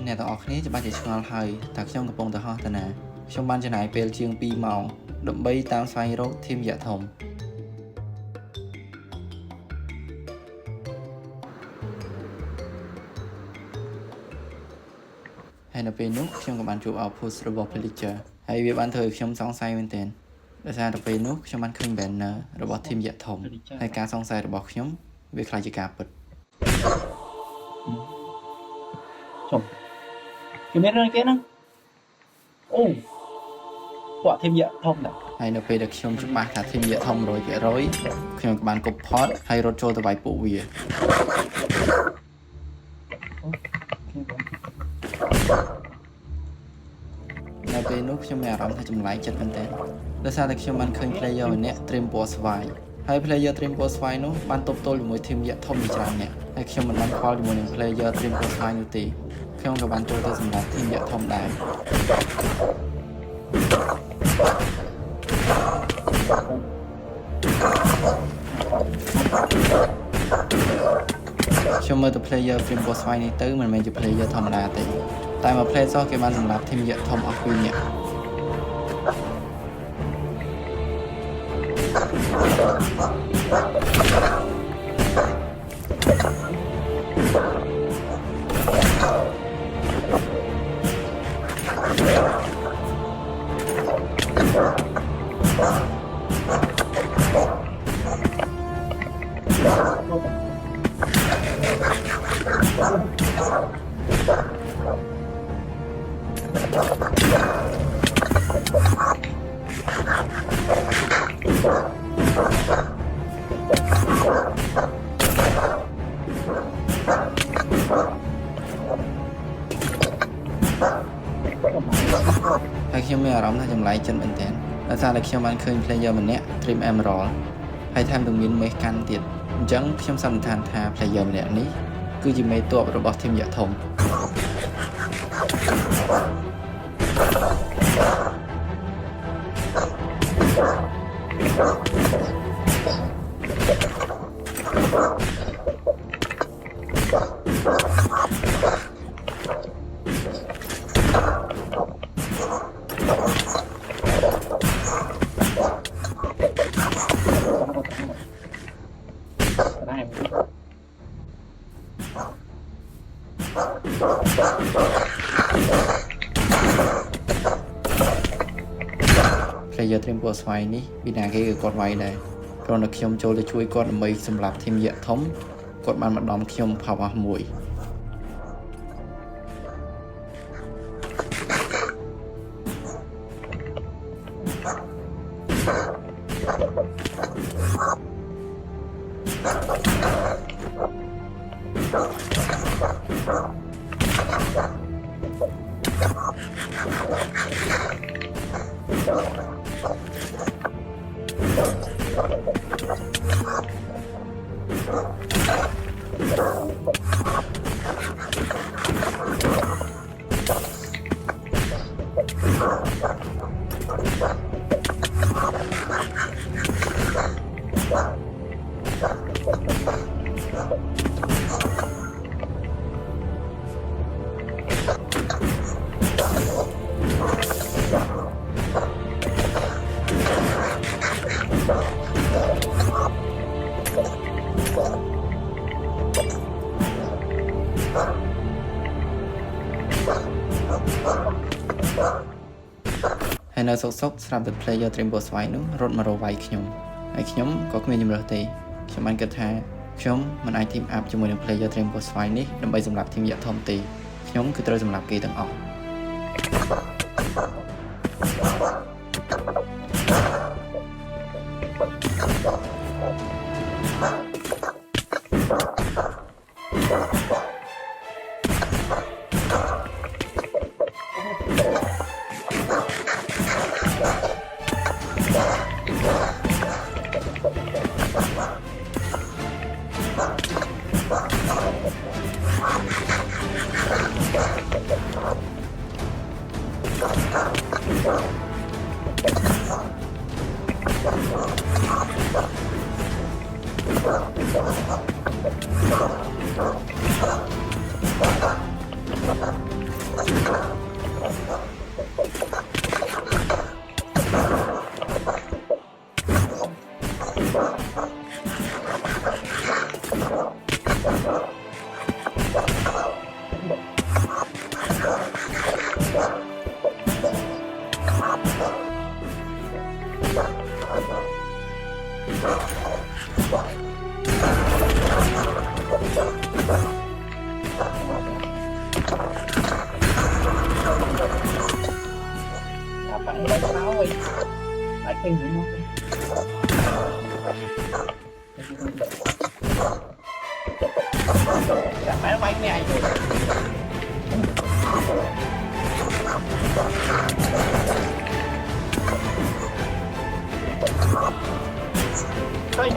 អ្នកទាំងអស់គ្នាច្បាស់ជាឆ្ងល់ហើយតើខ្ញុំកំពុងទៅហោះទៅណាខ្ញុំបានចំណាយពេលជាង2ម៉ោងដើម្បីតាមស្វែងរកធីមយៈធំហើយនៅពេលនោះខ្ញុំក៏បានជួប output របស់ Villager ហើយវាបានធ្វើឲ្យខ្ញុំសង្ស័យមែនទែនដោយសារតែពេលនោះខ្ញុំបានឃើញ banner របស់ធីមយៈធំហើយការសង្ស័យរបស់ខ្ញុំវាខ្លាចជាការពិតចុះគេមានរឿងគេហ្នឹងអូពួកធីមយៈធំដែរហើយនៅពេលដែលខ្ញុំច្បាស់ថាធីមយៈធំ 100% ខ្ញុំក៏បានកុបផតហើយរត់ចូលទៅវាយពួកវានៅពេលនោះខ្ញុំមានអារម្មណ៍ថាចម្លែកចិត្តមែនទែនដោយសារតែខ្ញុំបានឃើញ player ម្នាក់ត្រៀមពណ៌ស្វាយហើយ player ត្រៀមពណ៌ស្វាយនោះបានទប់ទល់ជាមួយធីមយៈធំជាច្រើនអ្នកហើយខ្ញុំមិនបានខ្វល់ជាមួយនឹង player ត្រៀមពណ៌ស្វាយនោះទេខ្ញុំក៏បានចូលទៅសម្រាប់ធីមយៈធំដែរខ្ញុំមើលទៅ player ត្រៀមពណ៌ស្វាយនេះទៅមិនមែនជា player ធម្មតាទេតែមួយ player សោះគេបានសម្រាប់ធីមយៈធំអស់2នាក់ហើយខ្ញុំមានអារម្មណ៍ថាចម្លែកចិត្តមែនទែនដោយសារតែខ្ញុំបានឃើញ player ម្នាក់ Dream Emerald ហើយថែមទាំងមានមេឃកាន់ទៀតអញ្ចឹងខ្ញុំសន្និដ្ឋានថា player ម្នាក់នេះគឺជាមេទ័ពរបស់ធីមយៈធំplayer ត្រៀមពណ៌ស្វាយនេះពីណាគេក៏គាត់វាយដែរគ្រាន់តែខ្ញុំចូលទៅជួយគាត់ដើម្បីសម្រាប់ធីមយៈធំគាត់បានមកដំខ្ញុំផាប់អស់មួយហើយនៅសុកស្រាប់តែ player ត្រៀមពណ៌ស្វាយនោះរត់មករកវាយខ្ញុំហើយខ្ញុំក៏គ្មានជំរើសទេខ្ញុំបានគិតថាខ្ញុំមិនអាច team up ជាមួយនឹង player ត្រៀមពណ៌ស្វាយនេះដើម្បីសម្រាប់ធីមយៈធំទេខ្ញុំគឺត្រូវសម្រាប់គេទាំងអស់ Apa ini lagi tahu ya? Lagi gini. Phải nó bánh này rồi. Thôi.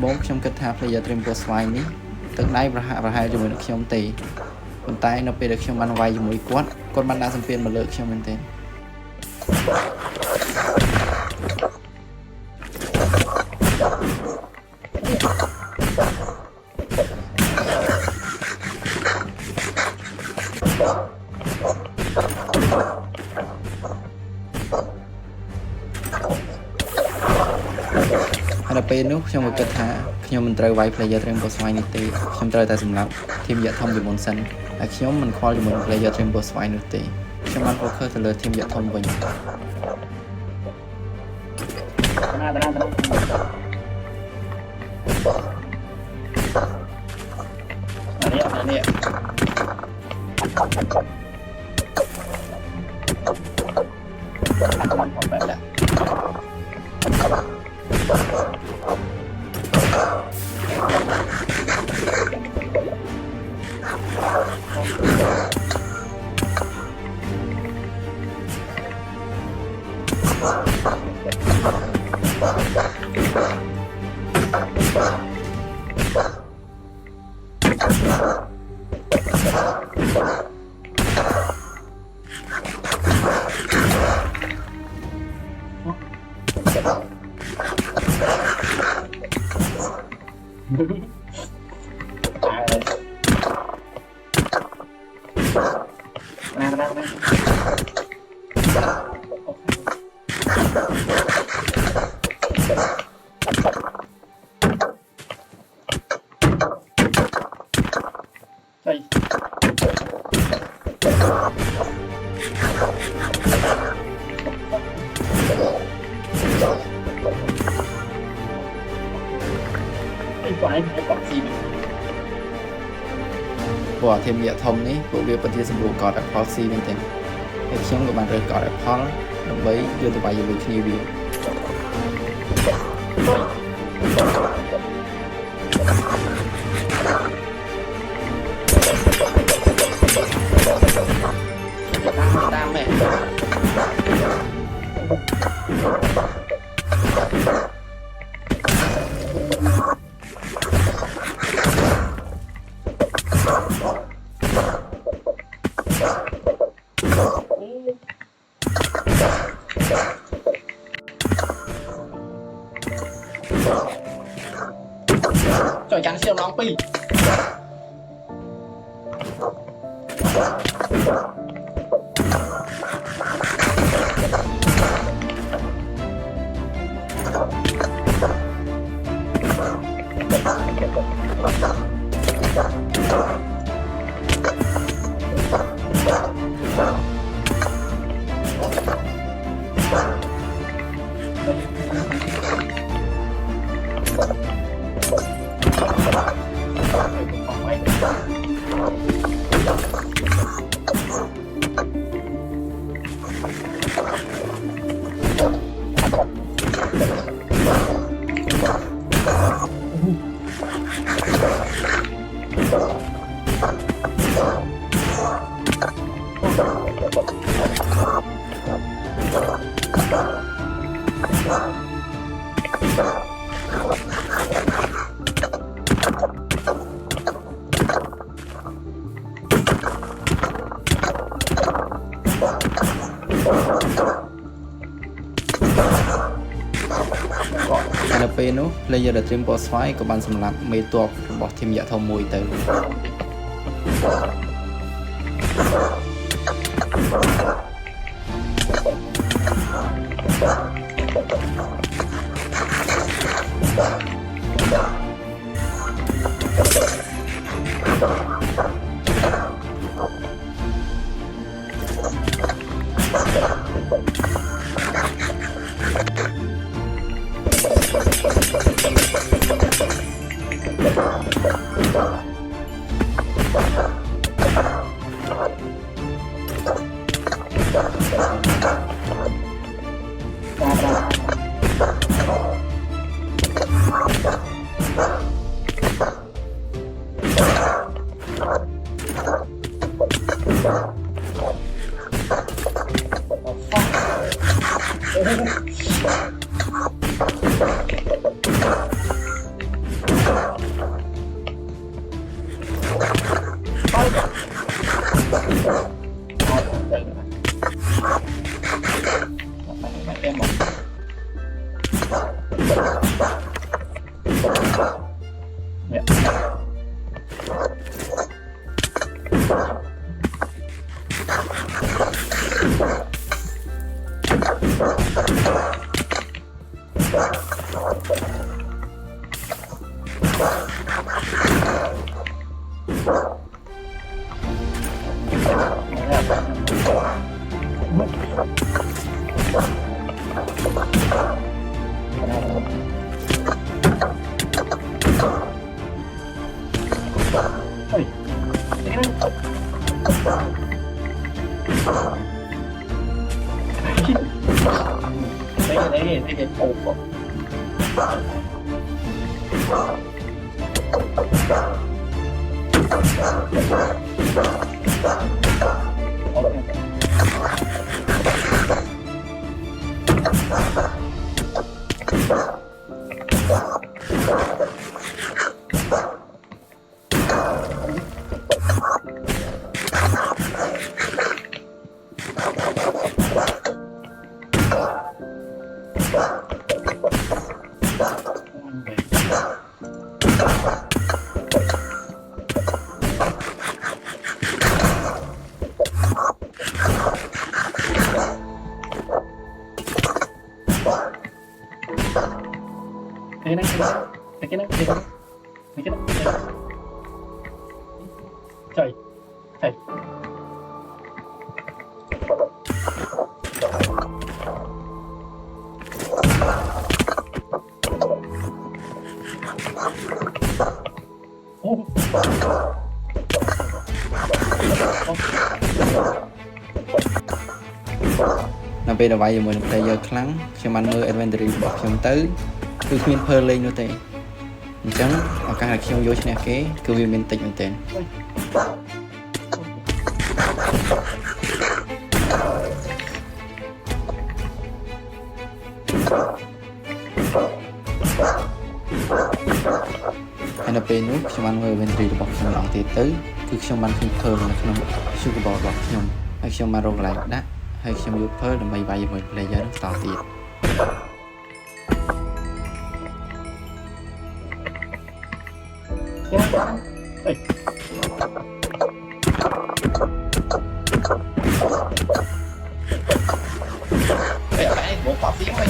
Bốn trong kết thúc là giờ trim của slide ní từ nay và hai dùng được trong tì còn tay nó bị được trong ban vay dùng mũi quát con ban đa xem phiên mà lựa trong bên tên là bên lúc trong một kết thả nhóm mìnhត្រូវ វាយ player Rainbow Swine នេះទេ ខ្ញុំត្រូវតែសម្រាប់ team យកធំពីមុនសិន ហើយខ្ញុំមិនខ្វល់ជាមួយ player Rainbow Swine នោះទេ ខ្ញុំបាន focus ទៅលើ team យកធំវិញ Tenang. เนี่ยมันออกแบบแล้วตายเลยมาใช่ไอ้ฝ่ายไอ้ปอกซีน ព្រោះធីមយៈធំនេះពួកវាពិតជាសម្រួលកត់ Apple C មែនទេហើយខ្ញុំក៏បានរើសកត់ Apple ដើម្បីយកទៅវាយលើគ្នាវាតាមមែនចុយកាន់ឈាមឡងពីរនៅពេលនោះ player ដែលត្រៀមពណ៌ស្វាយក៏បានសម្លាប់មេទ័ពរបស់ធីមយៈធំមួយទៅ cái ổ của cái này trời trời Nó bây giờ vậy rồi mình player kháng khi mà mơ adventure bỏ trong tới cứ khuyên phơ lên nữa tệ chẳng ở các là khi ông vô trên cái cứ vì mình tịnh mình tên anh đã bên nút khi mà mơ adventure bỏ trong lòng thì tới cứ khi mà khuyên phơ là không sugar ball bỏ trong hay khi mà rong lại đã hay khi mà vô phơ là mày vậy rồi player nó tạo tiền cái bộ quả tiếng ấy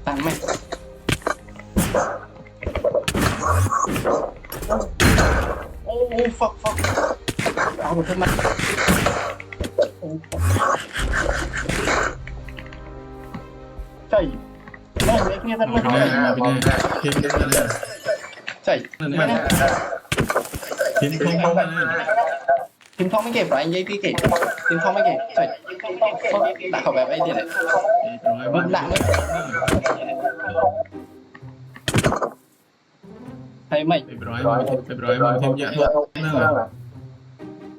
tăng mày oh fuck áo một thân mặt trời này mấy kia thân mặt trời Kim Phong mới kịp rồi anh dây kia kịp Kim Phong mới kịp trời đã khẩu bẹp ấy tiền này bấm lạng đấy hay mày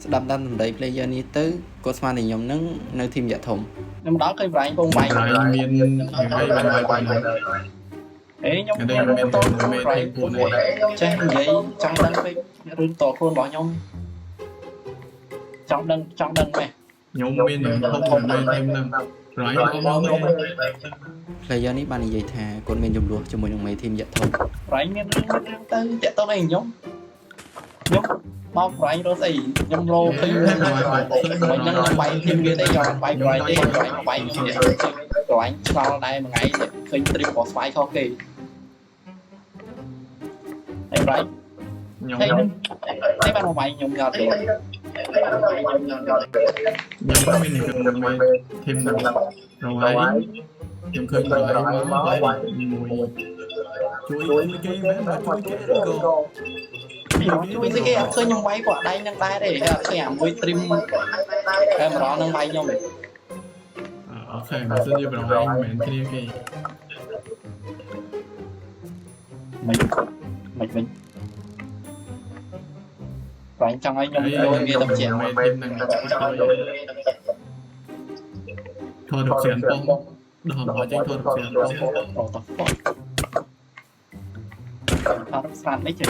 đâm đâm đấy player ní tứ Cosman thì nhóm nâng nơi team dạ thùng nhưng đó cái vài con mày ấy nhóm tôi phải chơi vậy trong đăng với rừng tổ khuôn bỏ nhóm trong đăng mày nhóm bên không còn bên thêm năm rồi player ní ban vậy thà con bên dùng luộc cho mình đồng mấy team dạ thùng rồi nghe rừng tới dạ tôi này nhóm bao phải đó thì nhâm lô khi mình đang bay thêm kia đây rồi bay rồi đi bay rồi anh sau đây một ngày khi triple spike không kỳ em đấy thấy bạn một bay nhung ngọt được nhưng mà mình cần mình thêm một rồi nhưng khơi rồi máu vậy mùi chuối cái bé mà chuối cái cô chui cái kia khơi nhung bay quả đây nhung tay để khơi ảm với trim em đó nhung bay nhung ok mà xin đi vào anh mình kia kì mình và anh trong anh nhung vô bia tập chèo mày thêm năng thôi được chèn bông đỏ bỏ trên thôi được chèn bông thôi sàn đấy chứ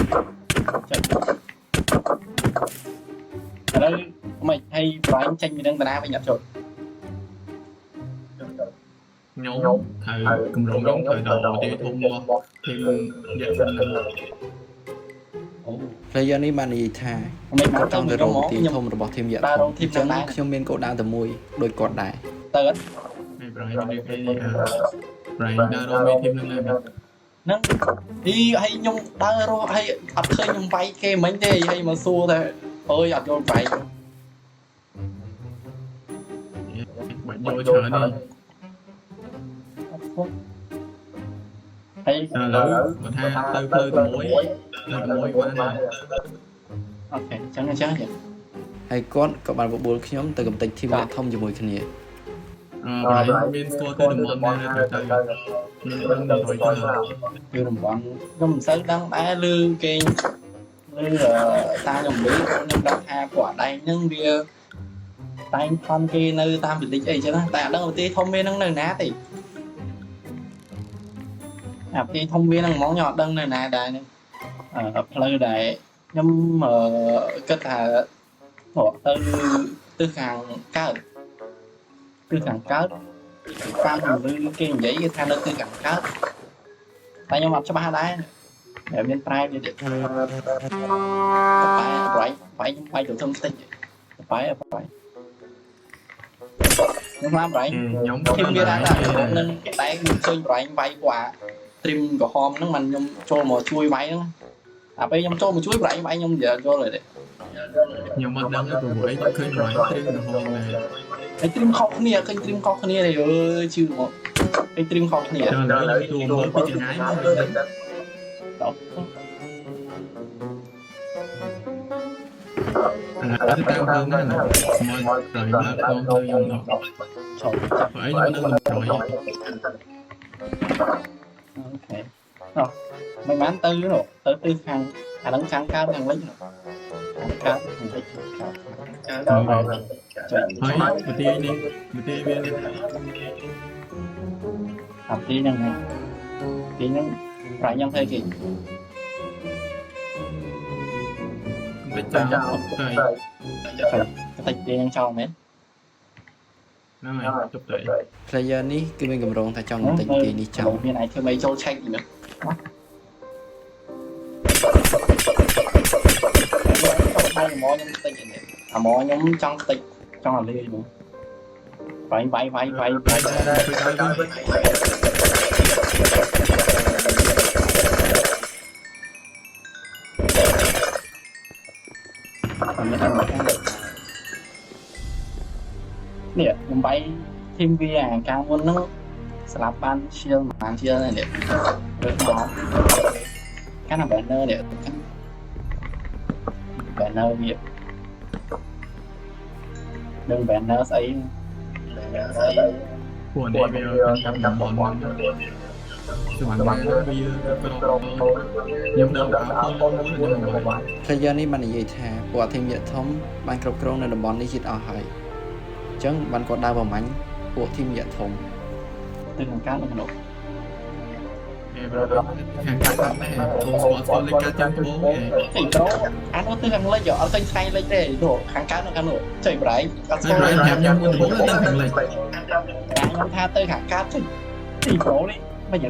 ở đây mày hay và anh tranh mình đang đá với nhặt rồi nhóm thời cùng rộng nhóm thời đầu đi thôn thêm dạy phần năng player នេះបាននិយាយថា mình គាត់ mang ចង់ tâm ទៅ ទៅ រក មក ទី ខ្ញុំ ធំរបស់ធីមយៈ ដើរ ធ រ ំ កធីម ចឹង ដែរ ខ្ញុំមានគោលដៅតែមួយដូចគាត់ដែរ ទៅ mày rồi đi cái rồi đã rồi mày thêm năng lên ហ្នឹងទីឲ្យខ្ញុំដើររស់ឲ្យអត់ឃើញខ្ញុំវាយគេមិញទេឲ្យមកសួរតែអើយអត់យល់វាយ bạn vô chờ đi ហើយ lỡ mà tha tới phơi mối quá nè អូខេអញ្ចឹងអញ្ចឹង ហើយគាត់ក៏បានបបួលខ្ញុំទៅកំទេចធីមយៈធំជាមួយគ្នា rồi bên store tới đường mòn này từ từ mình đang đợi chờ គឺរំបងខ្ញុំមិនសូវដឹងដែរឮគេឮតាខ្ញុំនិយាយខ្ញុំដឹងថាគាត់ដៃហ្នឹងវាតែងផន់គេនៅតាមវិលិចអីចឹងតែអត់ដឹងទីធំវាហ្នឹងនៅណាទេអាទីធំវាហ្នឹងហ្មងខ្ញុំអត់ដឹងនៅណាដែរហ្នឹងផ្លូវដែលខ្ញុំគិតថាទៅទិសខាងកើតទិសខាងកើតតាមឬគេនិយាយថានៅទិសខាងកើតតែខ្ញុំអត់ច្បាស់ដែរតែមានប្រែវាទៀតតែប្រៃបាយទៅធំតិចបាយខ្ញុំមកប្រៃ nhóm ខ្ញុំវាដែរនឹងតែឃើញប្រៃបាយគាត់ត្រីមក្រហមហ្នឹងមិនខ្ញុំចូលមកជួយវាយហ្នឹងតែពេលខ្ញុំចូលមកជួយប្រៃបាយខ្ញុំនិយាយយល់ហើយទេ nhóm mặt đang cái buổi khơi nói thêm được hôm này ไอ้ตรีมខុសគ្នាឃើញตรีមខុសគ្នាទេអើយជឿមកไอ้ตรีมខុសគ្នា cho lỡ tuồng mới bị chừng ái mới được đấy តោះ cái tao hơn đó là mọi rồi là con thôi dùng đó ចូល phải nó đang rồi អូខេអោះមិនបានទៅនោះទៅទិសខាងអាហ្នឹងខាងកើតខាងលិចខាងកើតខាងលិចកើតចូល thôi một tí đi một tí bên đi អាទីហ្នឹងហើយទីហ្នឹងប្រៃខ្ញុំធ្វើគេ cái chào ok តិចទីហ្នឹងចោលមែន nó mày chụp đấy player នេះគឺមានកម្រងថាចង់កំទេចទីនេះចោល មានឯងធ្វើមិនចូលឆែកនេះបាយមកខ្ញុំតិចនេះអាមកខ្ញុំចង់តិចចង់អាលីមកបាយ phải tới đi នេះខ្ញុំបាយធីមវាអាកាលមុនហ្នឹងស្លាប់បានឈៀលបានឈៀលនេះរើសមកកាន់តែ banner នេះ banner វាដឹង banner ស្អី của này bây giờ cầm bọn mình chứ mà nó bây giờ nhưng đâu đã không muốn là nhưng mà vậy player នេះបាននិយាយថាពួកធីមយៈធំបានគ្រប់គ្រងនៅតំបន់នេះជិតអស់ហើយអញ្ចឹងបានគាត់ដើរបំមាញ់ពួកធីមយៈធំ từ hàng cát lên Hà Nội hàng cát này sponsor lên cát chân bố thì đó anh có từ hàng lên giỏ xanh xanh lên để đổ hàng cát lên Hà Nội chạy bảy cát anh rồi em nhắm muốn bố lên hàng lệch anh em tha tới hàng cát thì bố đi bây giờ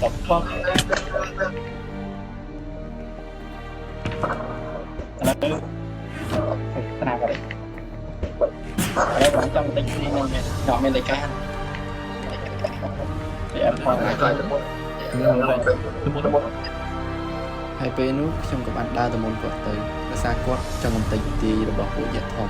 đập con là từ cái nào vậy đây bạn trong tính đi nên nhỏ mình lấy can để em còn lại cáiហើយពេលនោះខ្ញុំក៏បានដើរទៅមុនគាត់ទៅ ដោយសារគាត់ចង់កំទេចទីរបស់ពួកយក្សធំ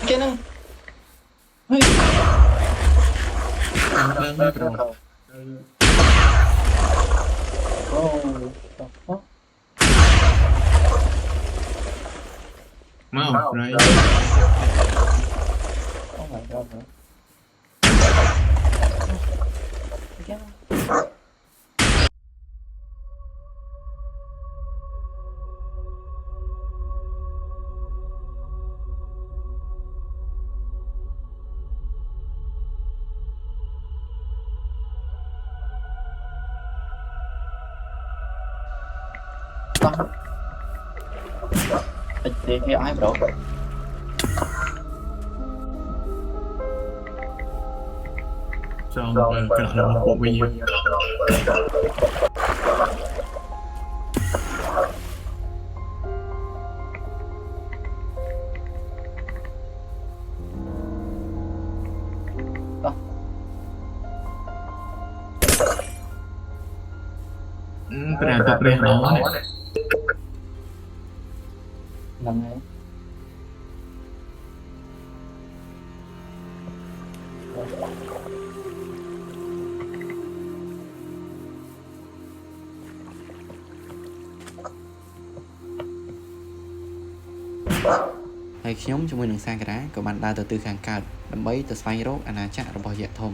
cái nó hơi đang hơi rồi mau rồi oh my god bro. Cái nó thì cái ai bro xong cái đoạn là một bộ video cái tập này nó này lần nàyហើយខ្ញុំជាមួយនឹងសាការ៉ាក៏បានដើរទៅទិសខាងកើតដើម្បីទៅស្វែងរកអាណាចក្ររបស់យក្សធំ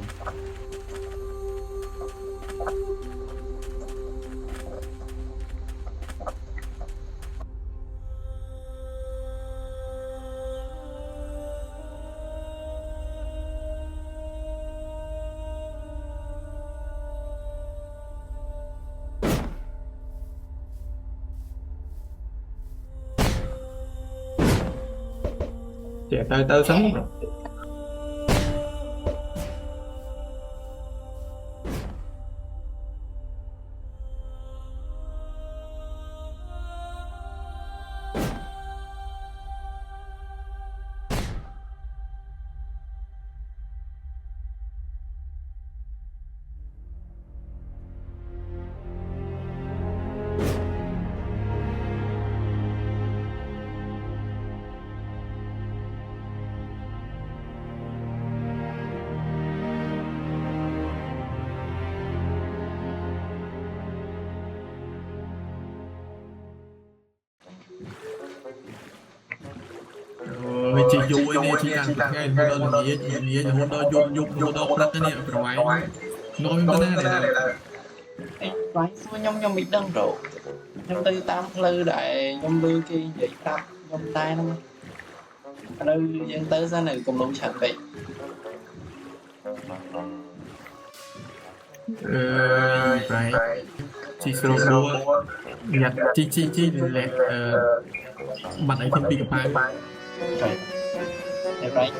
trẻ tơ sống rồi chị vui nè chị càng ngày hôm đó nghỉ hôm đó dùng hôm đó rất cái này rồi nói cái này là váy nhông nhông bị đâm rồi nhông tư tam lư đại nhông lư kia vậy tam nhông tay nó lư dân tới ra này cùng luôn chẳng vậy right chị solo nhặt chị lẹ bạn ấy thêm bị cái bài rồi right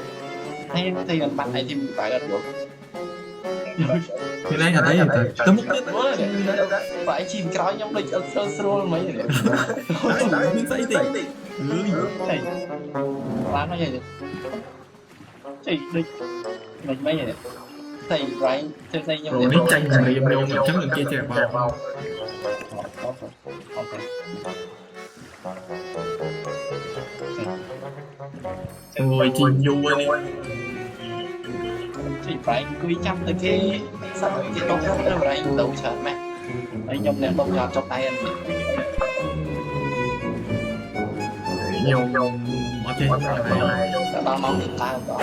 hay thì mình bạn ấy thêm phải gần được cái này là thấy là tấm mức nhất phải chìm cõi nhông lịch ở sơ mấy vậy mình say thì thầy bán nó vậy chị đi mình mấy vậy thầy right chơi thầy nhông rồi nó tranh là em đâu mà chấm lần kia trẻ vào rồi chị vui đi thì phải quý chăm tới cái sao cái tốt nhất là đây đầu chợ mà đây nhông này bông nhọt trong tay anh nhiều ở trên này đã bao mong được tao đó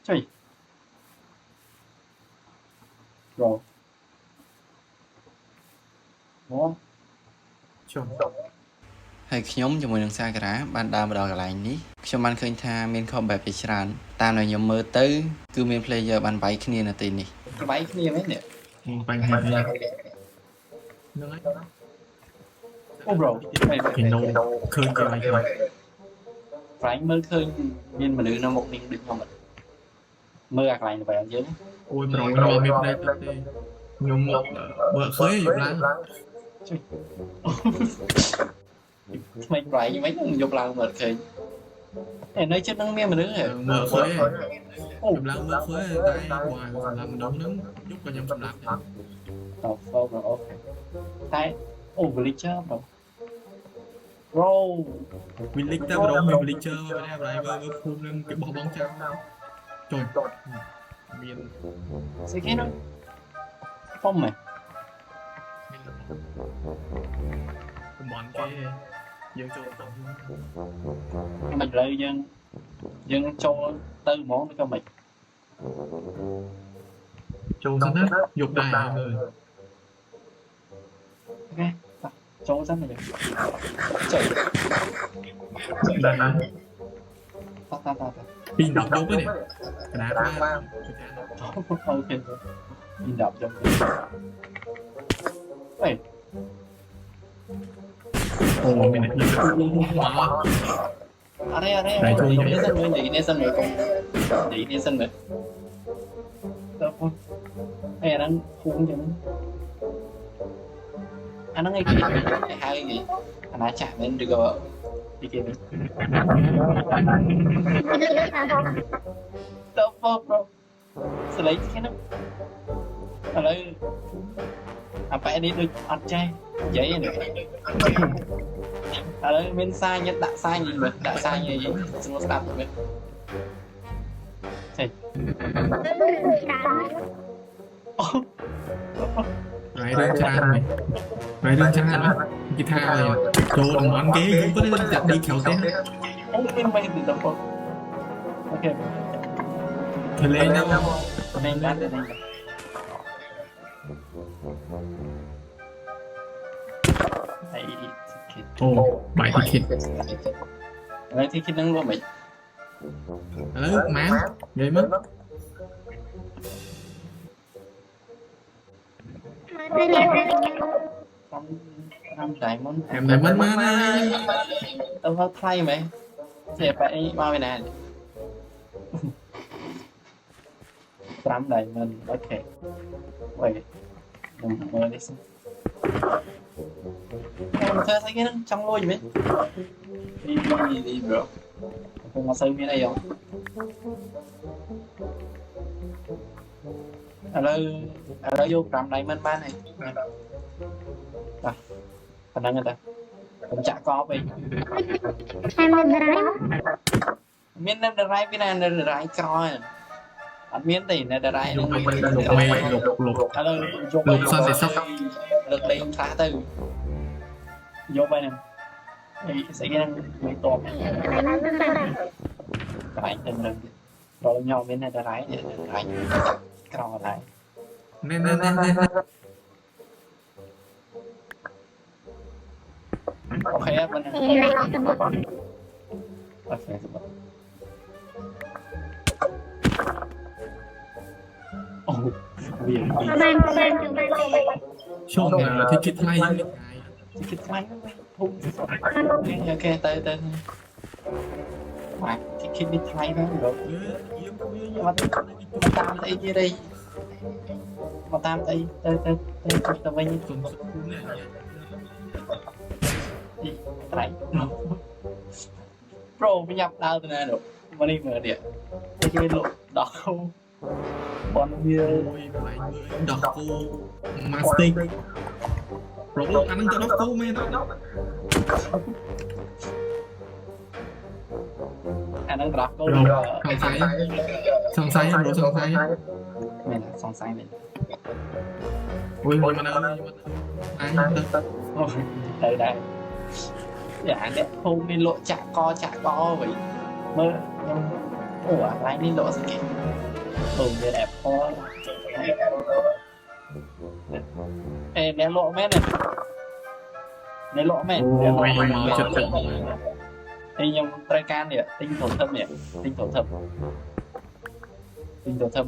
trời rồi ហើយខ្ញុំជាមួយនឹងសាការ៉ាបានដើរមកដល់កន្លែងនេះខ្ញុំបានឃើញថាមានខុសបែបជាច្រើនតាមដែលខ្ញុំមើលទៅគឺមាន player បានវាយគ្នានៅទីនេះ វាយគ្នាមែននេះ បញ្ហានេះនឹងហើយ អូ bro គេនៅឃើញគេវាយគ្នា ខ្លាញ់មើលឃើញមានមនុស្សនៅមុខនេះដូចខ្ញុំមើលអាខ្លាញ់ទៅបែបយើង អូយប្រូខ្ញុំអត់មានផ្នែកទេខ្ញុំបើឃើញយប់ឡើង ថ្មីប្រៃមិនយប់ឡើងមើលឃើញតែនៅជិតនឹងមានមនុស្ស មើលឃើញអូយឡើងមើលឃើញតែគាត់សម្រាប់មនុស្សហ្នឹងយប់ក៏ខ្ញុំសម្រាប់ តោះ bro តែអូ villager bro villager ប្រូមាន villager បែបមើលភូមិនឹងគេបោះបង់ចោលចូលមាន ស្អីគេនោះប៉ុមហ៎ តំបន់គេយើងចូលតំបន់ មិនលើយើងចូលទៅហ្មងក៏មិន ចូលសិនណាយប់ដែរមើល អូខេចូលសិនទៅចូល ដែរណា តពី10យប់នេះកណ្ដាលបាន អូខេពី10ចូលអេ អូមានអ្នកយើងមក អរេនេះសិនមើលនេះសិនមើលតើអេហ្នឹងភូមិចឹងអាហ្នឹងឯងគេហៅគេអាណាចាស់មែនឬក៏ពីគេវិញតើបងប្រុសស្លេកគេហ្នឹងឥឡូវអាប៉ែនេះដូចអត់ចេះនិយាយហ្នឹងឥឡូវមានសាញដាក់សាញមើលដាក់សាញអីស្រួលស្ដាប់មើលចេះ ហើយរឿងច្រើនមែនហើយរឿងច្រើនណាគេថាចូលតំបន់គេយប់ទៅចាក់ដីក្រៅទេ អូមានមិនទៅបងអូខេ ធ្វើលេងណា មិនបានទេไอ้คิด អូបាយទីខិត อะไรที่คิดនឹងមកមិន ឥឡូវម៉ាននិយាយមើល 5 diamond តែមិនមកហើយ ទៅហៅថ្លៃមែនចេះបែអីមកពីណា5 diamond អូខេវ៉ៃខ្ញុំមើលនេះសិនខ្ញុំធ្វើស្អីគេនឹងចង់លួចមែននេះ bro ខ្ញុំមកសូវមានអីហ៎ឥឡូវយក5 diamond បានហើយតោះប៉ុណ្ណឹងទេខ្ញុំចាក់កប់វិញមាននៅដរ៉ៃពីណានៅដរ៉ៃក្រោយអត់មានទេនៅដរ៉ៃនឹងមាន លោកមេលោក ឥឡូវយកលើកលេងខ្លះទៅយកไปហ្នឹងអីស្អីហ្នឹងមិនតបក្រែងទៅនឹងរលញោមមាននៅដរ៉ៃក្រែងក្រោយដែរ ណែ អូខេប៉ុណ្ណឹងអូខេអូវា ជុំទីគិតថ្លៃយើង គិតថ្លៃហ្នឹងភូមិអូខេទៅបាទគិតនេះថ្លៃហ្នឹងលោក យើង មកតាមអីគេđâyមកតាមអីទៅវិញ គុំសុខនេះ ត្រៃ Pro ញ៉ាប់ដើរទៅណានោះមកនេះមើលនេះតែគេលក់ដោះបនវា មួយផ្លែមើលដោះគោម៉ាស្តិកប្រកលោកអានឹងទៅដោះគោមែន អានឹងដោះគោ សង្ស័យមែនសង្ស័យ មែន អូយមកនៅអញទៅទៅដែរយ៉ាអ្នកភូមិនេះលក់ចាក់កវិញមើលខ្ញុំអូអាកន្លែងនេះលក់ស្អីគេភូមិមាន Apple អេអ្នកលក់មែន ในโลกแม่ Ôi mà chất tự ไอ้ยังรายการเนี่ยติ้งโถเทิมเนี่ยติ้งโถเทิม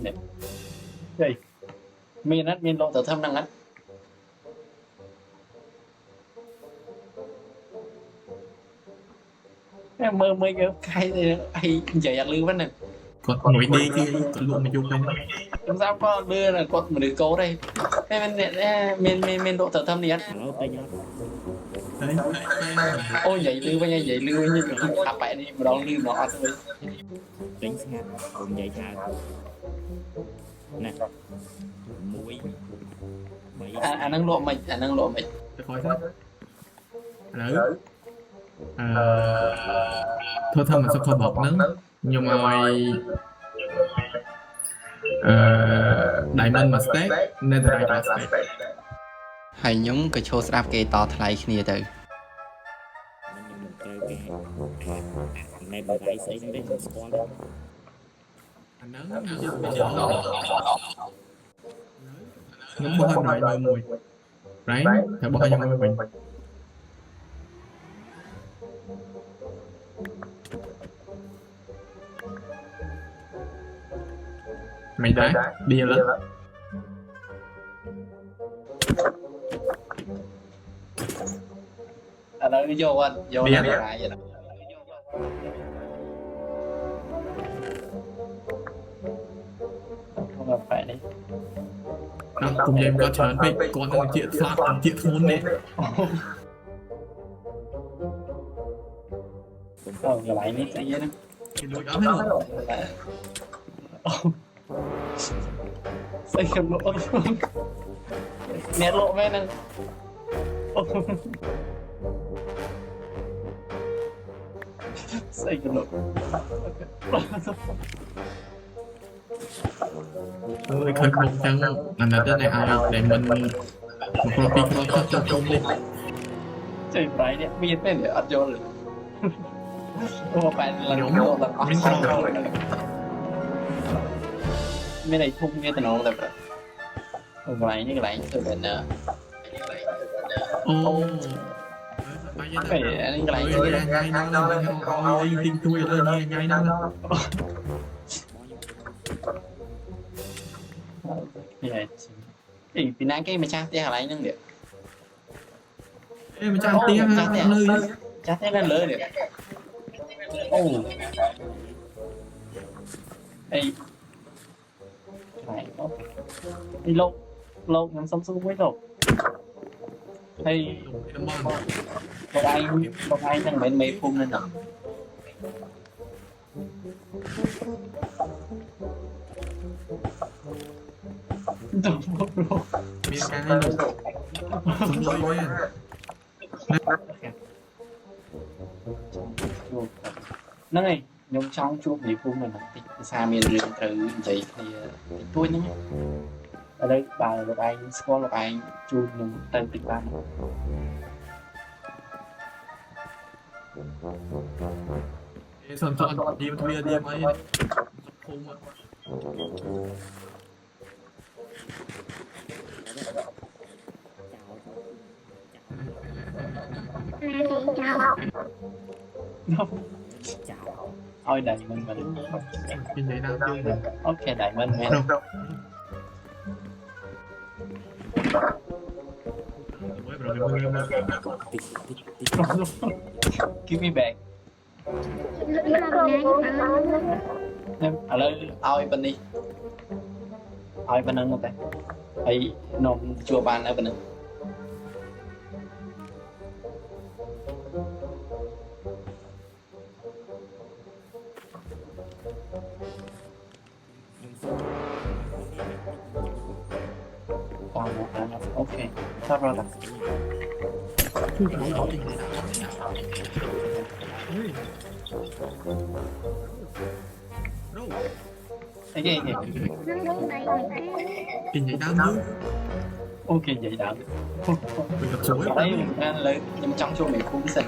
เนี่ยเฮ้ยมีนัดมีโลโถเทิมนั่งนั้นmơ mơ cái ai giờ giặt lư vấn nè Còn nổi đi kia còn luôn mà chung không làm sao có đưa là có một đứa cố đây cái bên này men độ thở thâm đi anh Đấy ôi vậy lư với nhau vậy lư như thả bẹ đi mà đón lư nó ăn thôi Đánh sát cùng vậy cha nè muối mấy anh đang lộ mình Để khỏi sát Đấy Thôi thơm mà sao không bọc nắng nhưng mà Diamond mà stack nên là Diamond stack ហើយខ្ញុំក៏ចូលស្ដាប់គេតថ្លៃគ្នាទៅ này bà gái xây lên đây squad Anh nắng bây giờ ngắm bó hơn rồi mùi Đấy, phải bó hơn mình Mày đá, đi lắm anh ơi vô anh vô Đi anh anh. lại vậy đó không gặp phải đi Cùng em có chán vậy, con đang chuyện phát, chuyện thôn này lại đi cái gì đó Cái lối ấm hết rồi xây cầm lộ nét lộ với nè xây cầm lộ Ôi, khơi không chăng là tên này ai để mình một profile không cho công đi chơi phải đấy biết tên để ăn vô rồi mà phải là lộ là ăn sau mấy này thung như thế nào tập rồi lại như cái từ bên Ô phải anh cái này Ôi, ngay nó ôi, tin tôi lên ngay nó như này thì nãy cái mà cha tiếc lại nhưng được Ê, mà chàng tiếng nơi cha tiếc lên lớn được ô đây này đi lâu lâu ngắm sống xuống với lâu hay một ai đang bên mấy phun lên nào Don't know. Miền cái luôn Xong rồi quen nó này nhóm trong chuột bị phun mình là xa miền riêng từ vậy thì tôi nữa ở đây bà là anh score là anh chuột mình tên tịch ban Xong chọn đi thuê đi mấy Không ạ thôi đẩy mình Cái giấy nào chơi rồi ok đẩy mình mẹ give me back em ở đây ao bên đi ao bên nâng đây ấy nôm chùa ban ở bên nâng ok sao rồi ta cái gì Cái giấy đá mới ok vậy đã Mình gặp chối đấy nên là nhưng trong chỗ mình cũng xịn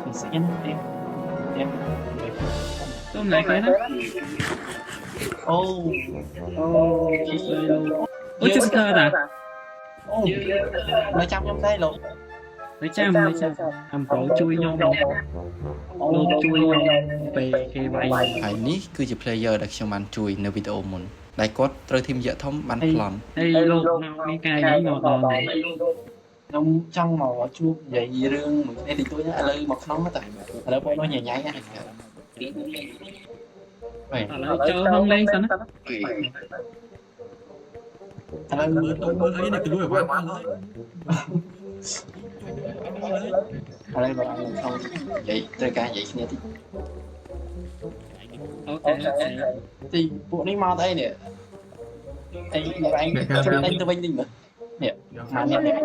thì sẽ em tôm lại cái đó ô ôi chứ cơ à Ồ, mấy trăm trong đây luôn. mấy trăm làm pro chui nhau lô chui nhau về cái vay ហើយនេះគឺជា player ដែលខ្ញុំបានជួយនៅវីដេអូមុនដែលគាត់ត្រូវធីមយៈធំបានប្លន់ đây lô cái cài đấy nó đòn này Nông trong màu chuột vậy rương một cái thì tôi nói lư một nóng nó tại ở đâu nó nhảy nhảy này vậy lấy cho không lên sao nó bữa ấy này cứ đuổi quá ở đây mà ăn không vậy tôi ca vậy nghe ok thì bộ này mau đây nè anh tôi bên đình mà nè mà nè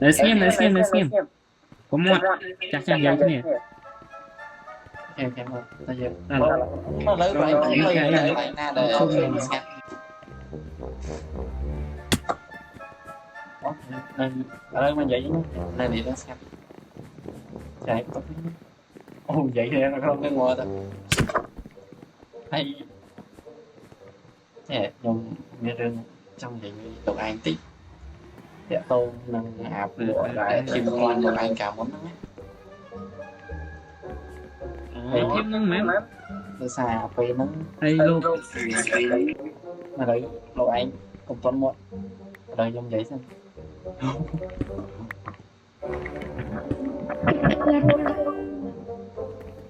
để xem có một chắc chắn vậy chứ nè em không bây giờ nó lấy vậy lại na để ở đây mà vậy này thì nó xem chạy ồ vậy thì nó không cái ngồi đâu hay nè nhung nghe rừng trong vậy đồ ăn tí để tôi nâng áp lựa lại thêm quan đồ ăn cả món đó thêm nó mém tôi xài về nó đây lô mà đấy đồ ăn cùng tuần muộn đời nhung vậy xem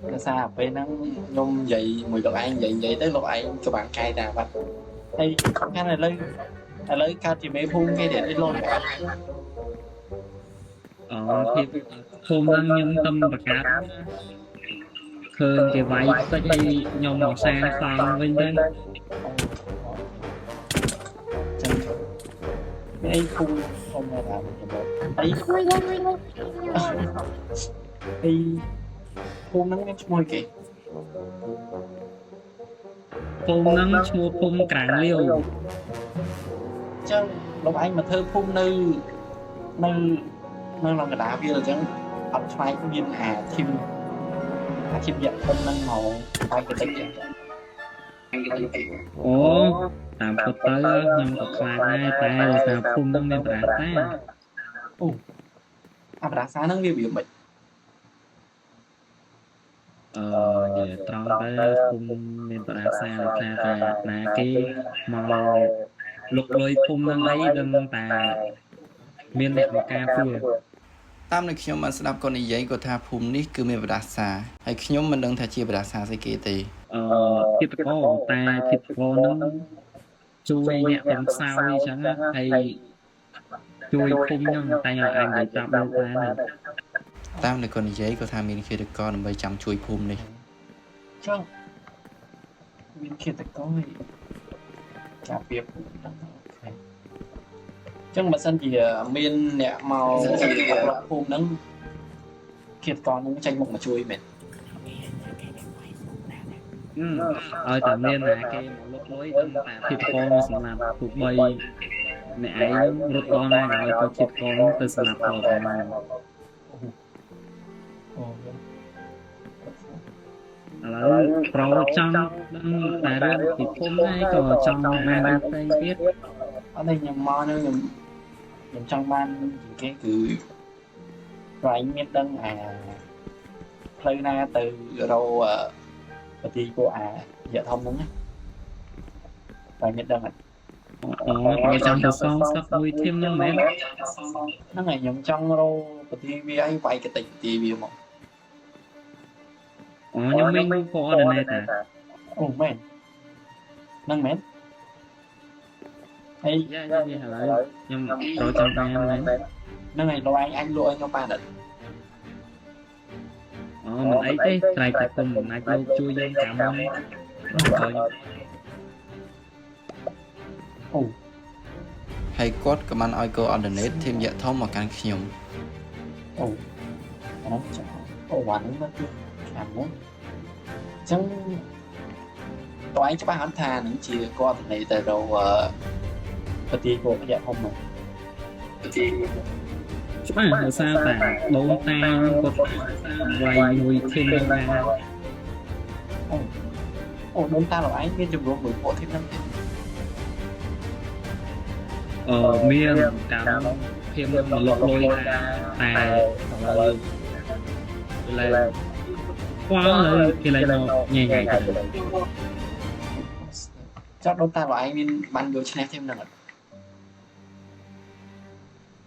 nó xa về nó nhung vậy mùi đồ ăn vậy tới đồ ăn cho bạn cay ra vậy đây cái này lấy cao thì mấy phun cái để đi luôn thì hôm đang nhung tâm bạc cá khơi cái váy có dây nhom màu sang sang bên đây cái phun không là làm ấy thì phun nắng cái môi kì phun nắng mua phun càng liêu chứ lúc anh mà thơ phun nư làm cái đá bia là chứ ập phai cũng viên thêm dạng không năng màu tay cái tính ủa tạm có tới nhưng có khai ngay tay rồi sao phun nắng lên trả tay đá xa nắng biểu bệnh về trong cái phun lên trả xa là cái màu lục lôi phun nắng ấy đừng tà miền đẹp ca phùi តាមនៅខ្ញុំបានស្ដាប់គាត់និយាយគាត់ថាភូមិនេះគឺមានបដាសាហើយខ្ញុំមិនដឹងថាជាបដាសាស្អីគេទេ tiếp có ta tiếp có nó chui nhẹ bằng sao đi chẳng hay chui khung nhưng tay là anh để chạm đâu ta này តាមនៅគាត់និយាយគាត់ថាមានគេតកដើម្បីចាំជួយភូមិនេះ chứ viên kia ta có chả việc chẳng mà sân thì miên nè màu lọc phun nắng kiệt con nó tranh một mà chui mệt tạm nên là cái lúc lối thịt con sẽ làm thuộc bay mẹ ấy lúc con này rồi có thịt con từ sẽ làm rồi là pro trong là ra thịt con này có trong ban tây biết ở đây nhầm mò nữa nhầm trong ban cái cứ rồi anh biết đơn play na từ đâu và thì cô dạ thông đúng á rồi biết đơn rồi trong từ sau sắp vui thêm nữa mẹ nó ngày nhầm trong đâu và thì vì anh quay cái tình thì vì một nhưng mình có ở đây ta men nâng mến hey nhưng rồi trong em này nó ngày lâu anh lội cho ba đợt mình ấy cái này tập cùng mình lâu chui lên cảm ơn rồi ហើយគាត់ក៏បានឲ្យ go alternate ធីមយៈធំមកកាន់ខ្ញុំ hoàn nó cứ làm muốn chẳng tụi anh cho ba hắn thà những chị con này từ đầu và thì của cái không mà chúc bạn làm sao ta đấu ta có vài mùi thêm ra đúng ta là anh bên chụp một buổi bộ thêm năm មានការភៀមនឹងលុកលុយថាតែឥឡូវឡើងខ្វល់ហើយគេឡើងមកញ៉ៃញ៉ៃទៅ ចុះដូនតារបស់ឯងមានបានយកឈ្នះធីមហ្នឹងអត់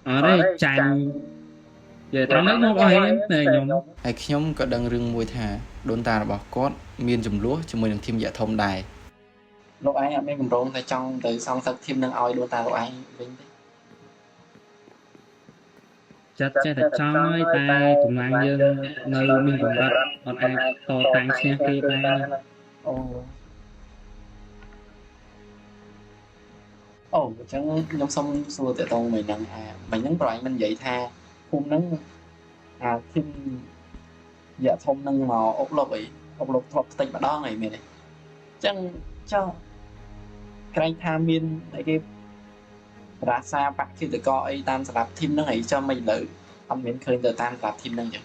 អរេចាញ់និយាយត្រង់នេះមកអស់ហើយតែខ្ញុំ ហើយខ្ញុំក៏ដឹងរឿងមួយថាដូនតារបស់គាត់មានចំនួនជាមួយនឹងធីមយៈធំដែរ លោកឯងអត់មានកម្រងតែចង់ទៅសងសឹកធីមនឹងឲ្យដូនតាលោកឯងវិញទេ ចាត់ចេះតែចង់ហើយតែកម្លាំងយើងនៅមានកម្រិតអត់អាចតតាំងឈ្នះគេបាន អូអូអញ្ចឹងខ្ញុំសុំសួរតើតងមួយហ្នឹងមិញហ្នឹងប្រហែលមិននិយាយថាភូមិហ្នឹងធីមយៈធំនឹងមកអុកលុកអីអុកលុកធ្លាប់ផ្ទៃម្ដងអីមែនទេអញ្ចឹងចុះក្រែងថាមានអីគេរាសាបក្ខិតកអីតាមសម្រាប់ធីមហ្នឹងអីចុះមិនលើអត់មានឃើញទៅតាមសម្រាប់ធីមហ្នឹងចឹង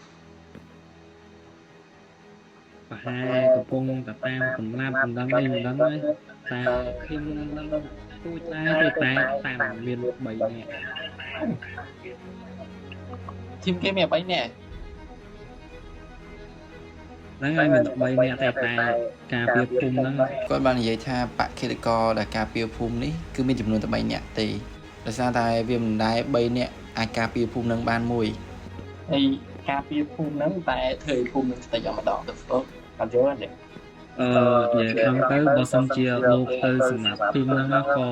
ប្រហែលកំពុងតែតាមសម្លាប់មិនដឹងអីមិនដឹងហើយតែខ្ញុំនឹងទូចដែរតែតាមមាន3នាក់ ធីមគេមាន3នាក់ ហ្នឹងហើយមាន3នាក់តែការពារភូមិហ្នឹង គាត់បាននិយាយថាបក្ខិតករដែលការពារភូមិនេះគឺមានចំនួនតែ3នាក់ទេដោយសារតែវាមិនដែល3នាក់អាចការពារភូមិនឹងបានមួយ ហើយការពារភូមិហ្នឹងតែធ្វើឲ្យភូមិនឹងស្ទេចអស់ម្ដងទៅធ្វើអត់យល់ទេ និយាយត្រង់ទៅបើសិនជាលោកទៅសម្រាប់ភូមិហ្នឹងក៏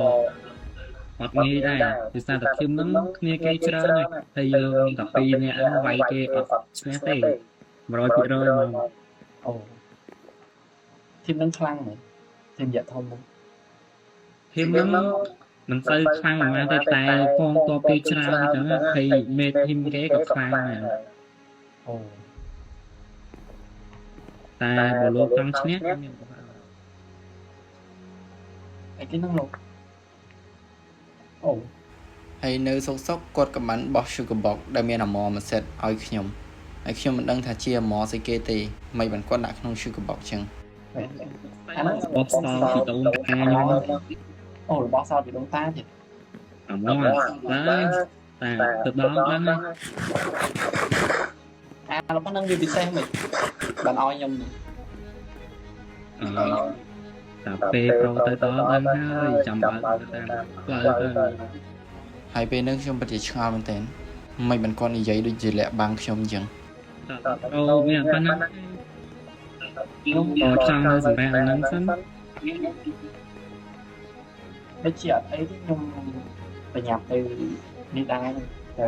អត់ងាយដែរដោយសារតែភូមិហ្នឹងគ្នាគេច្រើនហើយយើងមានតែ2នាក់វាយគេអត់ឈ្នះទេ 100% មក អូធីមហ្នឹងខ្លាំងមែនធីមយៈធំហ្នឹង ភូមិហ្នឹងមិនសូវខ្លាំងប៉ុន្មានទេតែកងតបគេច្រើនអញ្ចឹងហើយមេភូមិគេក៏ខ្លាំងដែរ អូ តែបើលោកចង់ឈ្នះខ្ញុំមាន អីគេហ្នឹងលោកអូ ហើយនៅសុកសុកគាត់ក៏បានបោះ Sugar Box ដែលមានអមរមួយសេតឲ្យខ្ញុំហើយខ្ញុំមិនដឹងថាជាអមរស្អីគេទេមិនបានគាត់ដាក់ក្នុង Sugar Box ចឹង អាហ្នឹង បោះស្តល់ពីដូនតាខ្ញុំ អូរបស់សោតពីដូនតាទៀត អមរដែរតែទៅដល់បានណា លោកហ្នឹងវាពិសេសមិនបានឲ្យខ្ញុំ តែពេលប្រូទៅដល់បានហើយចាំបើតាមផ្លូវទៅ ហើយពេលហ្នឹងខ្ញុំពិតជាឆ្ងល់មែនទែនមិនបានគាត់និយាយដូចជាលាក់បាំងខ្ញុំអញ្ចឹង អូមានប៉ុណ្ណាខ្ញុំក៏ចង់នៅសម្រាប់អាហ្នឹងសិន ដូចជាអត់អីទេខ្ញុំបញ្ញាប់ទៅនេះដែរទៅ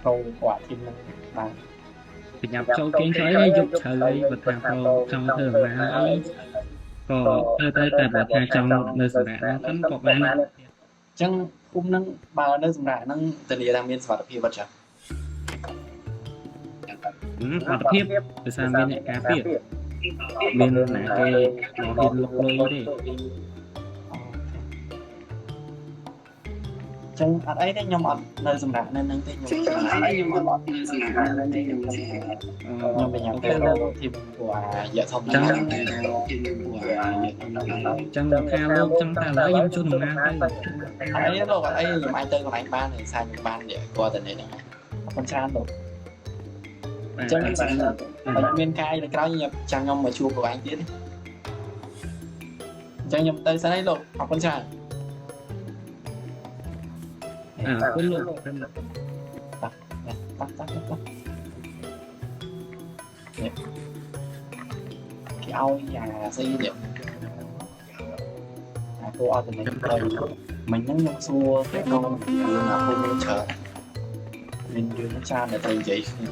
ប្រូគាត់ធីមហ្នឹងបាន បញ្ញាប់ចូលគេងឆ្អីហើយយកជ្រៅអីបើថាប្រូចង់ធ្វើអាណាអីក៏ទៅតែបើថាចង់នៅសម្រាប់ហ្នឹងសិនក៏បាន អញ្ចឹងភូមិហ្នឹងបើនៅសម្រាប់ហ្នឹងធានាថាមានសុវត្ថិភាពអត់ចា សុខភាពដោយសារមានអ្នកការពារមានណាគេមកហ៊ានលុកលុយទេ ចឹងអត់អីទេខ្ញុំអត់នៅសម្រាប់នៅនឹងទេខ្ញុំខ្ញុំបញ្ញាប់ទៅនៅធីមពួកយៈធំចឹង ចឹងថាលោកចឹងតែឥឡូវខ្ញុំជូនដំណើរទៅ អីលោកអីខ្ញុំអាចទៅកន្លែងបានហើយសារខ្ញុំបាននេះគាត់ទៅនេះហ្នឹងអរគុណច្រើនលោកចឹងមានការនៅក្រៅខ្ញុំចាំខ្ញុំមកជួបលោកឯងទៀតចឹងខ្ញុំទៅសិនហើយលោកអរគុណច្រើន គុណលោក តោះគេឲ្យអាស្អីទៀតគួរអត់ទៅមិញហ្នឹងខ្ញុំសួរទៅក្នុងរឿងអាភូមិច្រើនមានរឿងច្រើនដែលត្រូវនិយាយគ្នា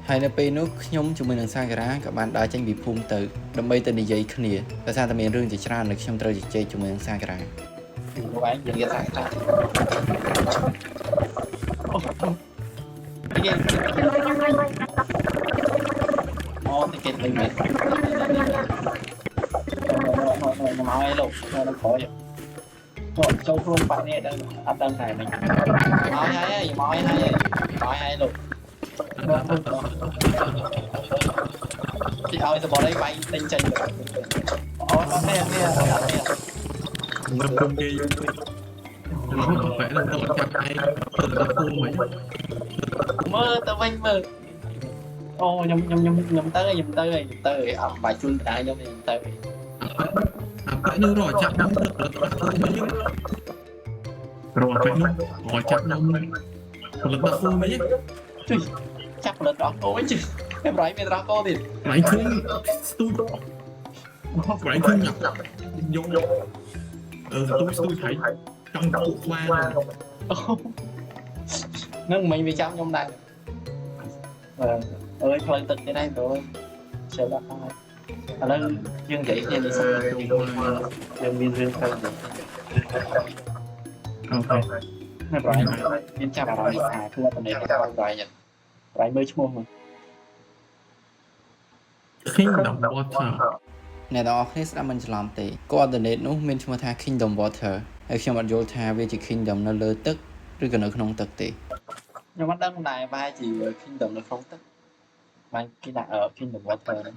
ហើយនៅពេលនោះខ្ញុំជាមួយនឹងសាការ៉ាក៏បានដើរចេញពីភូមិទៅដើម្បីទៅនិយាយគ្នាដោយសារតែមានរឿងជាច្រើនដែលខ្ញុំត្រូវជជែកជាមួយនឹងសាការ៉ា លោកឯងនិយាយថាអូតិចមិនមែនខ្ញុំឲ្យលោកនៅក្រោយចូលខ្លួនបាក់នេះដល់អត់ដឹងតែមិនឲ្យហើយមកឲ្យលោកទីឲ្យសបអីបាយទិញចេញអូនេះ ងឹមគុំគេ vẽ đâu tôi chặt ai tôi là khu mấy mơ tao vinh mơ ô nhom tới bài chun đại nhom tới apa nó rồi chặt nó mấy rồi phải nó rồi chặt nó là bao khu mấy chắc là đó cô chứ em nói về đó cô thì lại không tôi lại không nhập vô tôi thấy trong cuộc qua nó mình bị trong trong này ơi thôi tịch cái này rồi chờ đó thôi ở đây dương vậy thì đi sang dương viên viên thôi ok nó rồi viên chào bà rồi cứ là tuần này rồi rồi mới chung mà Kingdom Water អ្នកទាំងអស់គ្នាស្ដាប់មិនច្រឡំទេ coordinate នោះមានឈ្មោះថា Kingdom Water ហើយខ្ញុំអត់យល់ថាវាជា Kingdom នៅលើទឹកឬក៏នៅក្នុងទឹកទេ nhưng mà đang này vai chỉ kingdom nó không tức vai cái đại ở kingdom water đấy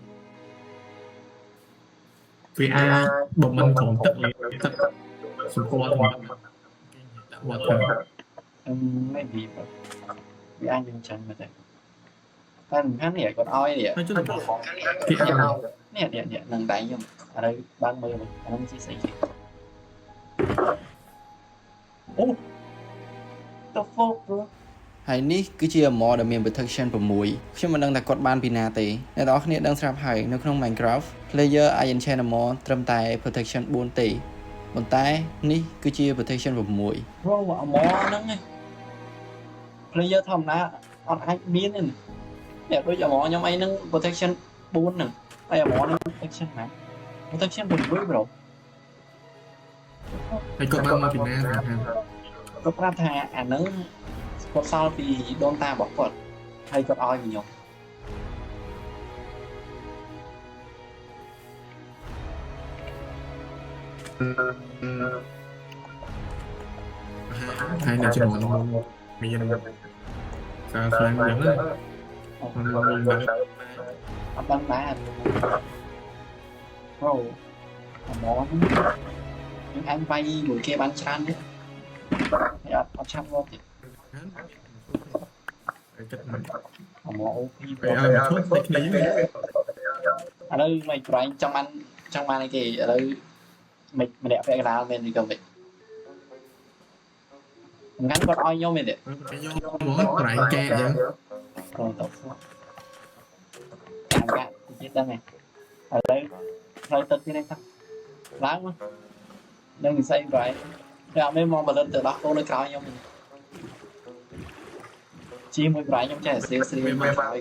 vì ai bọn mình còn tức sự quan Water mấy gì mà vì ai nhưng chân mà thế anh khán này còn oi nè nói chung là thì nè nâng đáy nhưng ở đây 30 mà anh chia sẻ gì ô the fuck bro ហើយនេះគឺជា mod ដែលមាន protection 6ខ្ញុំមិនដឹងថាគាត់បានពីណាទេអ្នកទាំងអស់គ្នាដឹងស្រាប់ហើយនៅក្នុង Minecraft player អាច enchant mod ត្រឹមតែ protection 4ទេប៉ុន្តែនេះគឺជា protection 6 bro អាម៉ហ្នឹងឯង player ធម្មតាអត់អាចមានទេអ្នកដូចអាម៉ខ្ញុំអីហ្នឹង protection 4ហ្នឹងហើយអាម៉ហ្នឹង protection ណា protection 6 bro hay có bao mà thì na rồi គាត់ប្រាប់ថាអាហ្នឹងគាត់សល់ពីដូនតារបស់គាត់ហើយគាត់ឲ្យខ្ញុំ hai là trên một bây giờ sao sang dẫn đấy mình bằng អត់ដឹងដែរប្រូអាម៉ហ្នឹងអញវាយមួយគេបានច្រើនទេហើយអត់ឆាប់រត់ទេ cách mình អាម៉អូពី phải ai mà thuốc technique này ឥឡូវមិនប្រែងចង់បានអីគេឥឡូវមិនម្នាក់ពាក់កណ្ដាលមែនឬក៏មិនงั้นគាត់ឲ្យខ្ញុំមែនទេ cái vô mỗi lại ke vậy គាត់ទៅតាមកាទៀតដឹងហ៎ឥឡូវផ្លូវទឹកទៀតហ្នឹងឡើងមកនឹងនិស័យប្រែតែអត់មានមកបលិនទៅដោះកូននៅក្រោយខ្ញុំជាមួយប្រែខ្ញុំចេះស្រីមកក្រោយ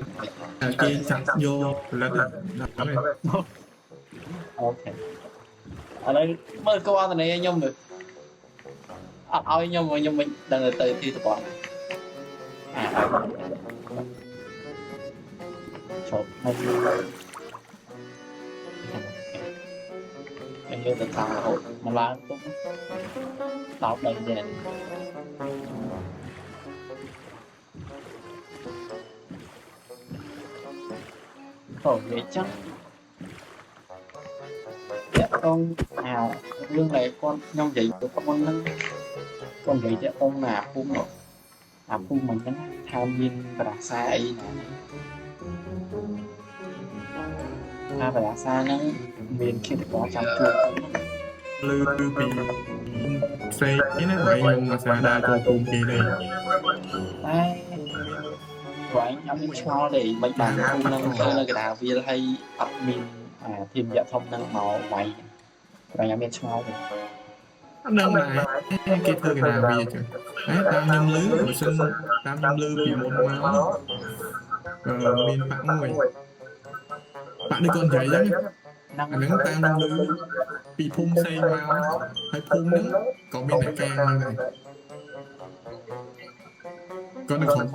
kia chặt vô làអូខេឥឡូវមើលគាត់ទៅនេះខ្ញុំមើលអត់ឲ្យខ្ញុំមិនដឹងទៅទីតំបន់ចូលហើយខ្ញុំយកទៅតាមរហូតមកឡើងទុកដល់ដីដែរអូនិយាយចឹងតាក់តងរឿងដែលគាត់ខ្ញុំនិយាយទៅគាត់មុនហ្នឹងគាត់និយាយតាក់តងអាភូមិមិនហ្នឹងថាមានប្រាសាទអីណាប្រាសាទហ្នឹងមានគិតរបស់ចាំជួប lư bị xây cái này vậy mà sao đa cho cùng kỳ này តែព្រោះអញអត់មានឆ្ងល់ទេមិនបានភូមិហ្នឹងធ្វើនៅកណ្ដាលវាលហើយអត់មានធានយៈធំហ្នឹងមកវាយព្រោះអញអត់មានឆ្ងល់ទេ đâu này cái thơ cái nào bây giờ chứ đấy tao nhâm lứ rồi xin tao nhâm lứ bị một máu miền bạn người bạn đi con chạy đấy anh đứng tao nhâm lứ bị phun xây máu hay phun nứng còn miền này càng như này con được không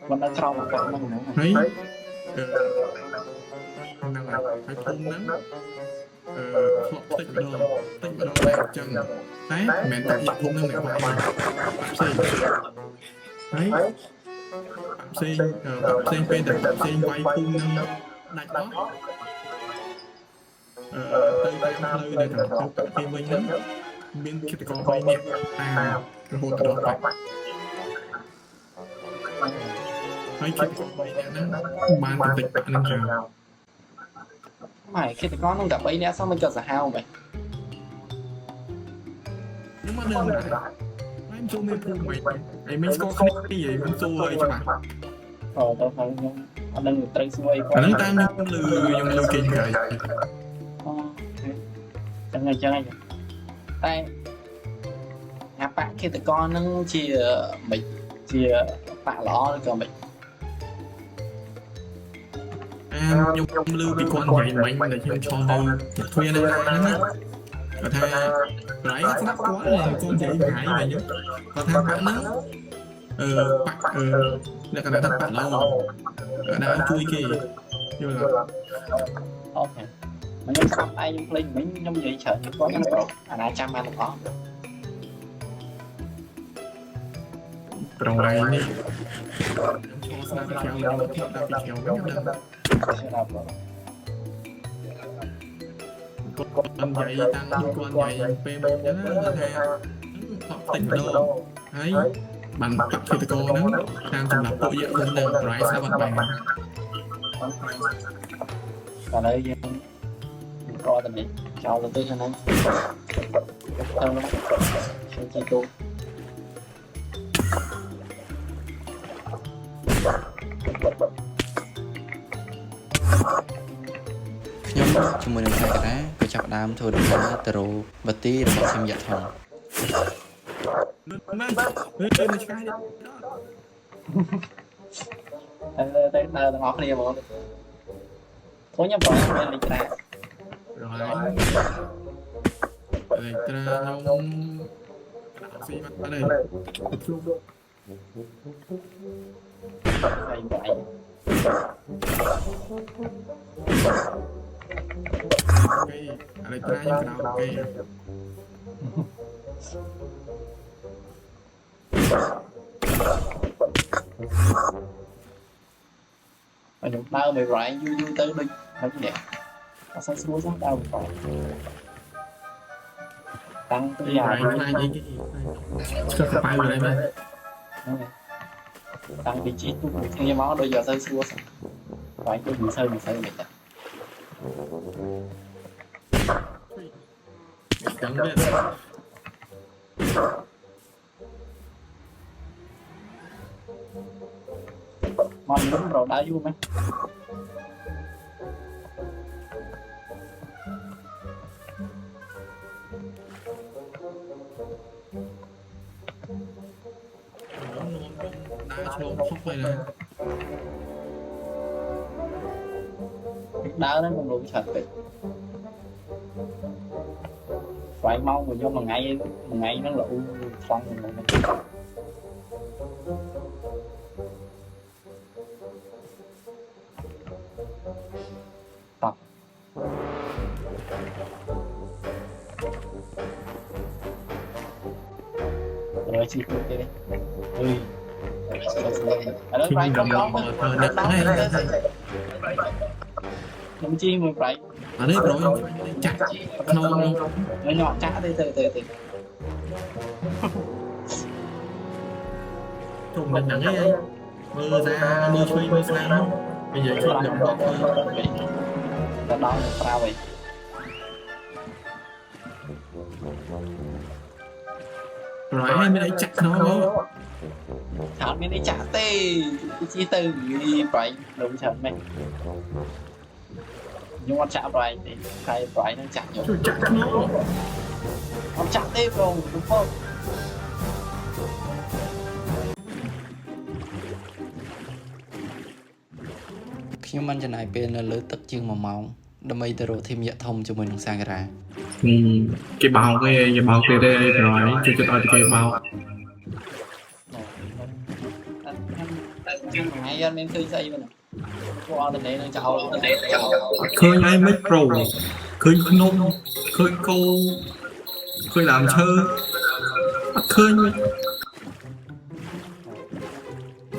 มันនៅក្រោមអាកាសហ្នឹងហ្នឹង thấy năng này hay phun nứng tích vào đâu chân đấy mẹ tập dịch phun nứng này quay bạn xây bên được bạn xây quay phun nứng đặt đó tây tây lư này thằng tao tập phim với nứng មានគិតកោ3នាក់តាមរហូតដល់បាច់ហើយគិតកោ3នាក់ហ្នឹងបានបន្តិចបាក់នឹងចោល mày khi thì con không gặp ấy nè sao mình cho giả hao mày ខ្ញុំមកដឹងដែរខ្ញុំចូលមេភូមិមិនហើយមិនស្គាល់គ្នាពីហើយមិនចូលអីច្បាស់ tao phải anh đang người tây xuôi អាហ្នឹងតាមខ្ញុំលឺគេនិយាយ chẳng ngày tay nhà bạn khi thì con nó chia mình chia bạn ló rồi mình ខ្ញុំលឺពីគាត់និយាយមិញតែខ្ញុំឆ្លងទៅទ្វារនៅហ្នឹងណាគាត់ថាប្រៃស្ដាប់គាត់គាត់និយាយប្រៃវិញគាត់ថាបាក់ហ្នឹងបាក់លក្ខណៈថាបាក់ឡោដើរជួយគេយល់ ok mà nhóm sắp ai nhóm linh mấy nhóm vậy chờ những con nó à đã trăm ăn có ប្រងហើយនេះខ្ញុំឆ្លងស្នាពីក្រៅមកដល់ពីក្រៅវិញខ្ញុំដឹង sẽ làm rồi គាត់និយាយតាំងគាត់និយាយពេលមុនហ្នឹងថាខកតិចម្ដងហើយបានបាក់គិតកោហ្នឹងតាមសម្រាប់ពួកយើងនឹងប្រៃសាប់បាន còn đây mình coi tình đi cho đầu tư cho nên tao nó sẽ chi tu ខ្ញុំជាមួយនឹងសាការ៉ាក៏ចាប់ផ្ដើមធ្វើដំណើរទៅរកបទីរបស់ខ្ញុំយ៉ាត់ថង មែននៅឆ្ងាយ đây tao ngó kia mà thôi nhá bỏ lên lịch ra ហើយអេត្រាខ្ញុំស៊ីមកអត់ទេភ្លុក này vậy គេអេត្រាខ្ញុំក្រៅគេ mà nhục tao mày rồi vui vui tới đi mấy cái đẹp tao sẽ xuống xuống tao còn tăng tới អី dài ខ្លាចអីគេស្គាល់កប៉ៅអីមែន tăng vị trí tu nghe máu bây giờ xây xua phải cái gì xây mày ta ចឹងទេ mòn đúng rồi đã vui mấy ដើរឆ្លងខុសហើយណា đá nó còn luôn sạch vậy phải mau mà vô một ngày nó lụ xong rồi tập rồi chị cứ đi ui ở đó phải không có nhưng chi mình phải អានេះប្រយចាក់ក្នុង nó nhỏ chả đi từ ជុំមិនដឹងអីមើលថាមើលឆ្វេងមើលស្ដាំនិយាយជួយដល់គាត់ធ្វើ nó đau nó sao vậy ប្រយឲ្យមានអីចាក់ក្នុងមក thảo miếng đi chả tê chi từ đi phải đúng chuẩn mày nhưng mà chả phải thì thay phải nó chả nhiều ជួយចាក់ក្នុង ông chả tê rồi đúng không ខ្ញុំបានចំណាយពេលនៅលើទឹកជាង1ម៉ោងដើម្បីទៅរកធីមយ៉ាក់ធំជាមួយនឹងសាការ៉ា គេបោកគេទេប្រយជួយចិត្តឲ្យគេបោក ngày anh em khơi xây mà nè qua bên đây nó chào ឃើញហើយមិនប្រូឃើញភ្នំឃើញគោឃើញដើមឈើអត់ឃើញ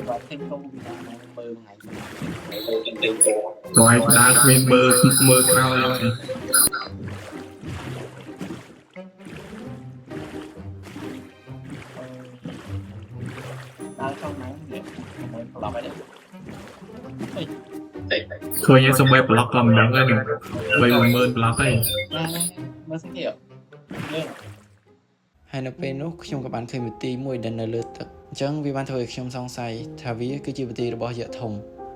và thêm công việc làm mơ ngày ប្រយដើរគ្មានមើលក្រោយហើយ ជាមួយប្លុកហើយឃើញសំបីប្លុកក៏មិនដឹងដែរនឹង3-40000ប្លុកហើយ មើលសិនទៀតយើង ហើយនៅពេលនោះខ្ញុំក៏បានឃើញវិទីមួយដែលនៅលើទឹកអញ្ចឹងវាបានធ្វើឲ្យខ្ញុំសង្ស័យថាវាគឺជាវិទីរបស់យក្សធំ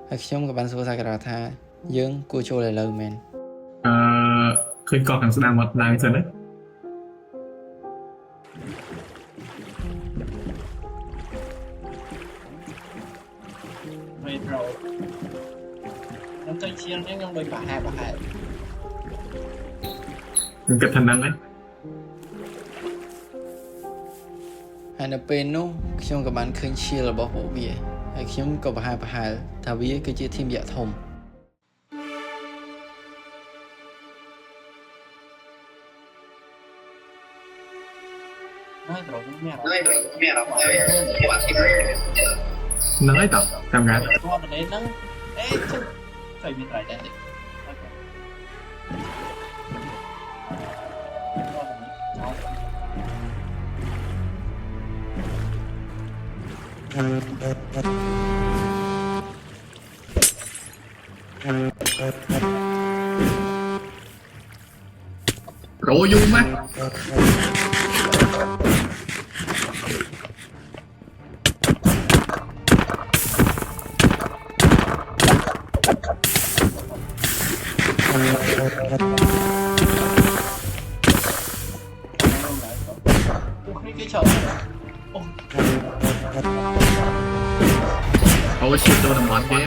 ហើយខ្ញុំក៏បានសួរសាការាថាយើងគួរចូលឥឡូវមែន ឃើញកោះខាងស្ដាំមកឡើងសិនណា មេត្រូខ្ញុំទៅជាងនេះខ្ញុំដូចប្រហែល ខ្ញុំគិតថាហ្នឹងឯង ហើយនៅពេលនោះខ្ញុំក៏បានឃើញឈៀលរបស់ពួកវាហើយខ្ញុំក៏ប្រហែលថាវាគឺជាធីមយក្សធំ ហើយត្រង់មាន ហ្នឹងហើយតោះតាមការ ตัวมันเองนั่งเอ๊ะฉันเคยมีรายได้โรยูไหม cái chợ โอ้ชิดโดนน้ำมันเจ๊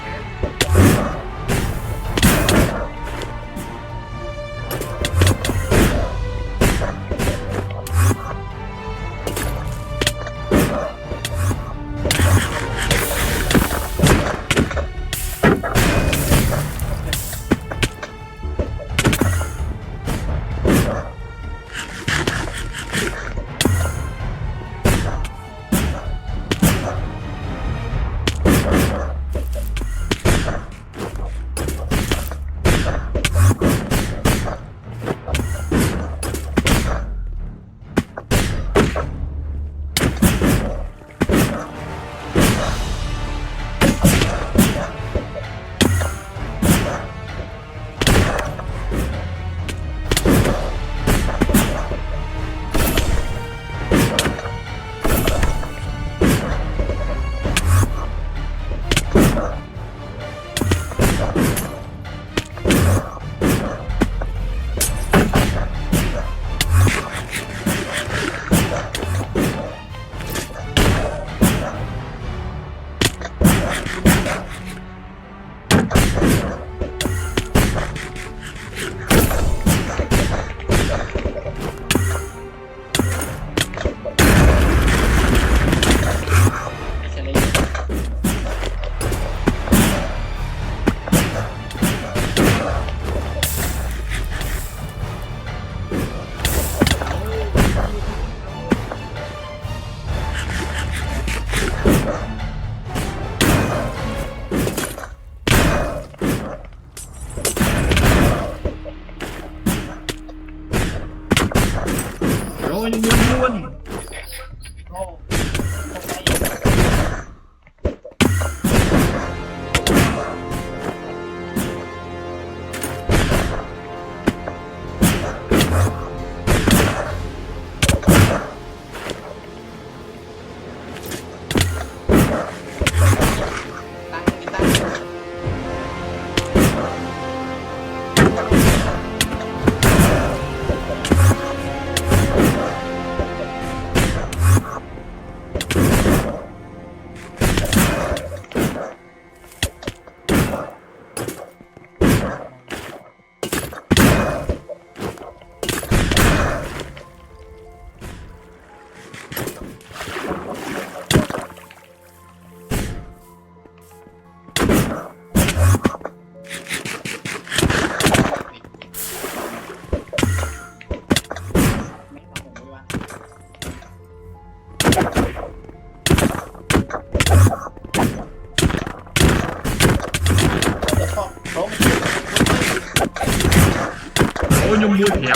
ខ្ញុំមួយ5ថ្ងៃ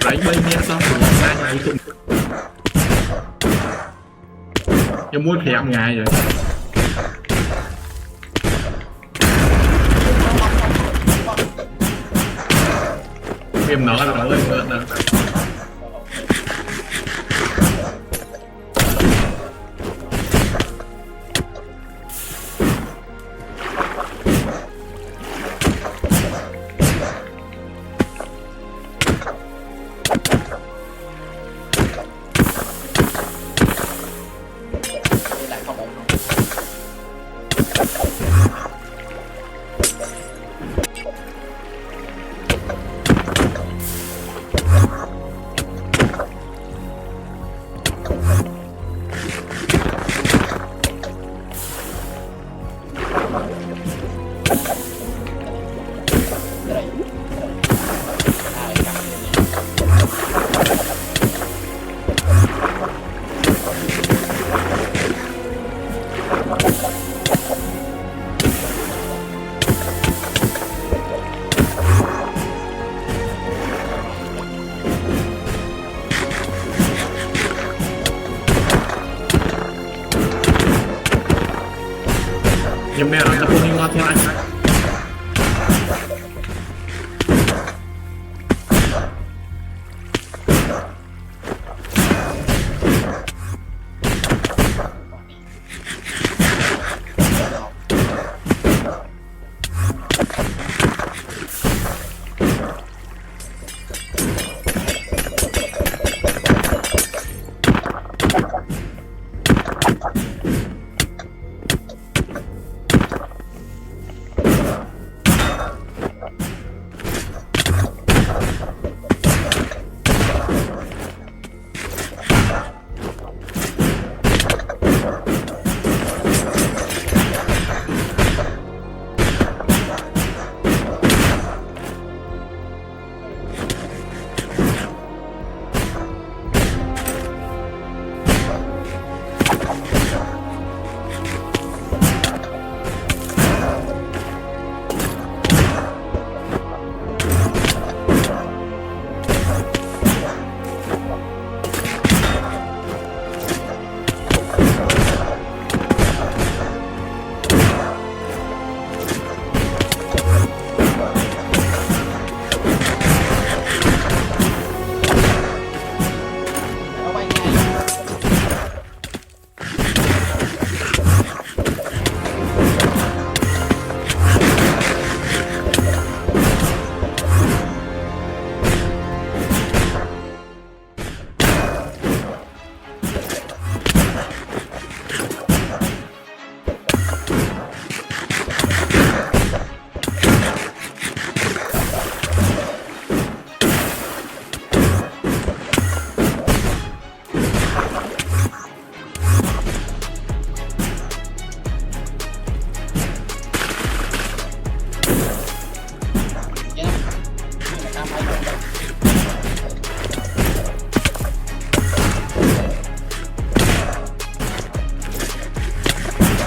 ប្រៃ3នាក់សោះថ្ងៃថ្ងៃទុំខ្ញុំមួយ5ថ្ងៃហើយ phim nó là nó lên nữa. Đi lại không ổn. Đây. Ai cắm lên. Nhưng mẹ nó không đi ngon theo anh. Nó bay ngay. Nhá. Nhưng mà ta bay không được.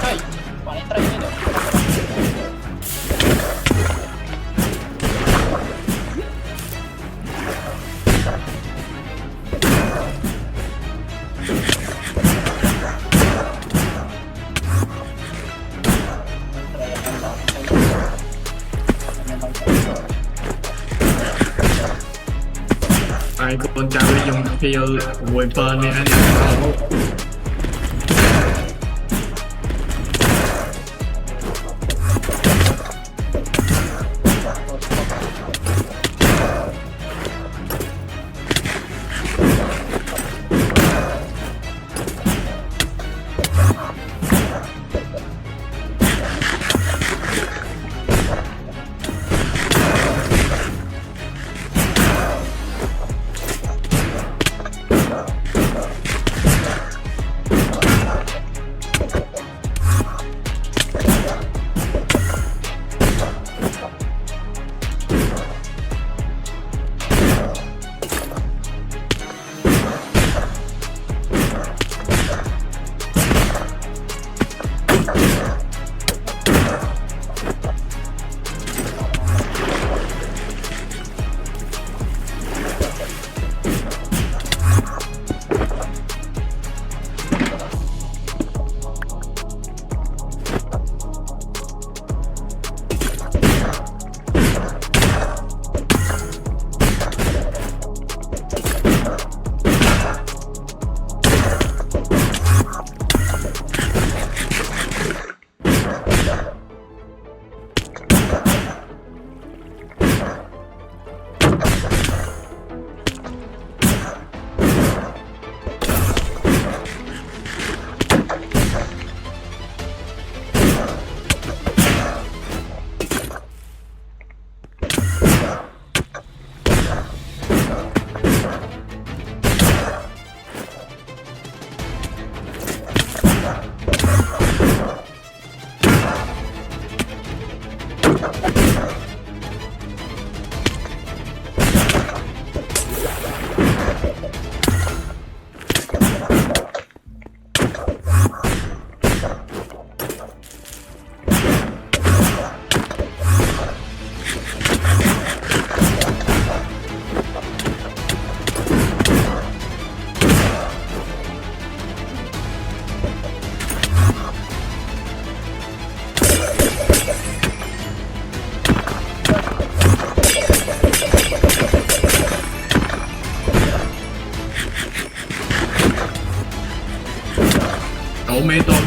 Hey, bạn ấy tray đi được. Ai con trai dùng phiêu vui phơn đi anh.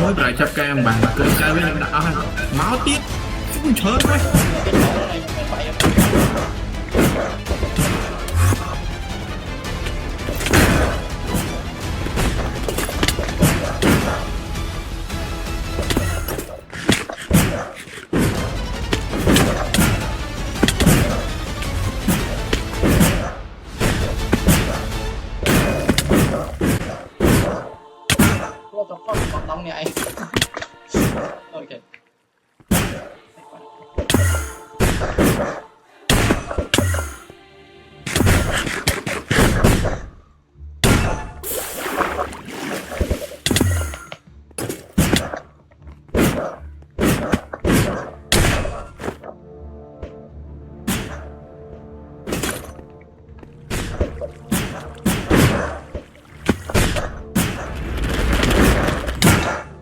mới phải chập cái em bàn cười cái với em đã máu tiết không chớp đấy น้องเนี่ยไอ้โอเค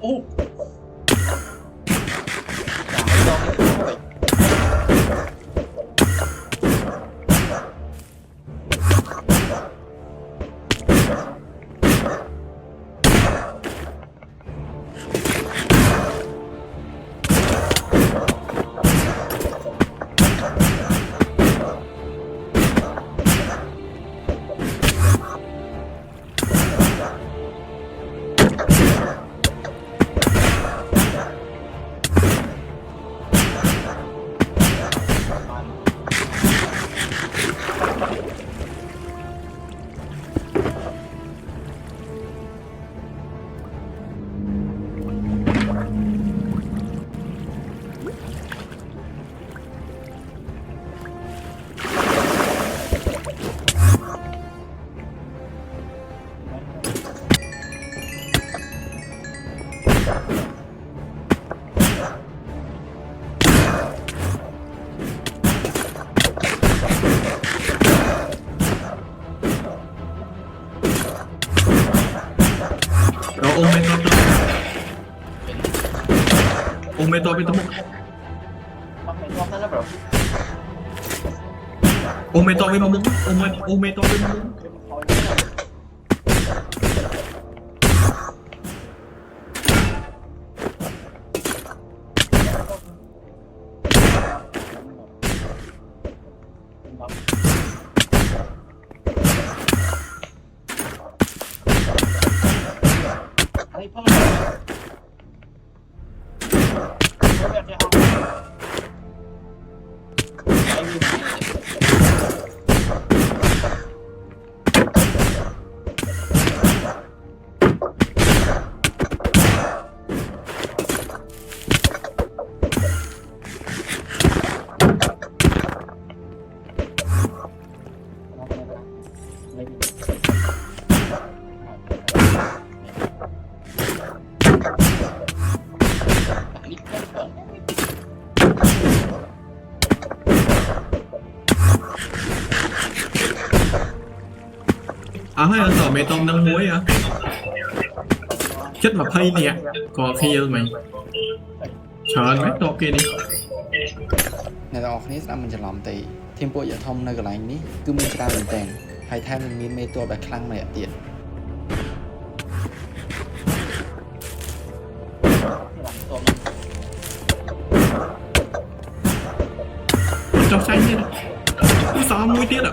โอ้โอเมโตโอเมโตเป็นตัวมุก มันเป็นว่าแล้วแบบ โอเมโตเป็นตัวมุกโอเมโตเป็นตัวมุก อันนี้เพิ่มแบบจะเอาไอ้นี่ให้เราต่อเมตองดังมวยอ่ะchất mà pay nè có khi mày chờ mấy to kia đi ในตอนออกนี้สามมันจะหลอมตีทีมพวกอย่าทอมในกระไรนี้คือมีกระดาษแต่งไฮแทมมันมีเมตัวแบบคลั่งในเตียน cho xanh đi cái sao mũi tiết à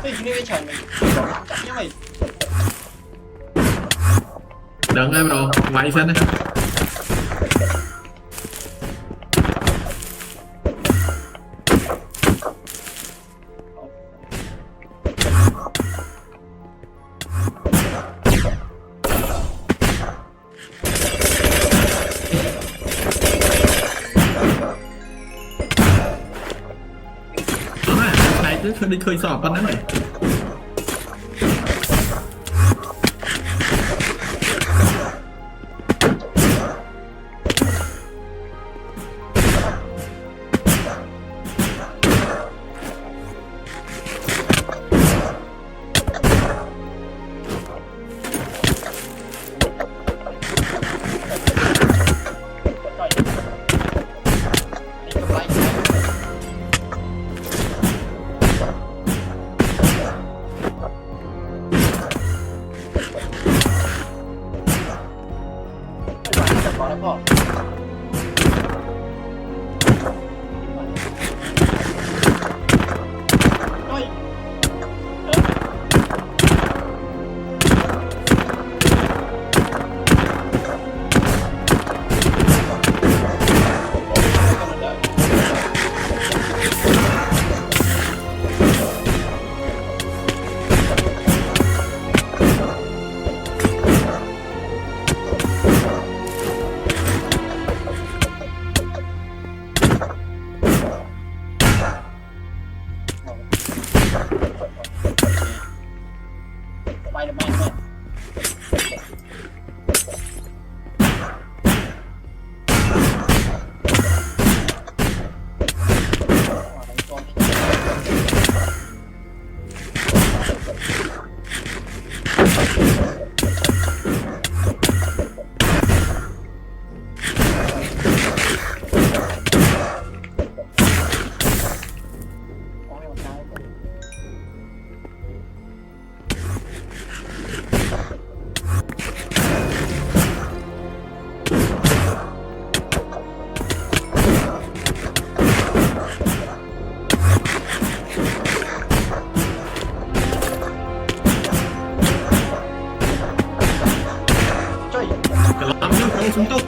Ê, ini cái trời mình mày đừng em rồi quay xanh đấy này cứ đi khơi sọp con đó này chúng tôi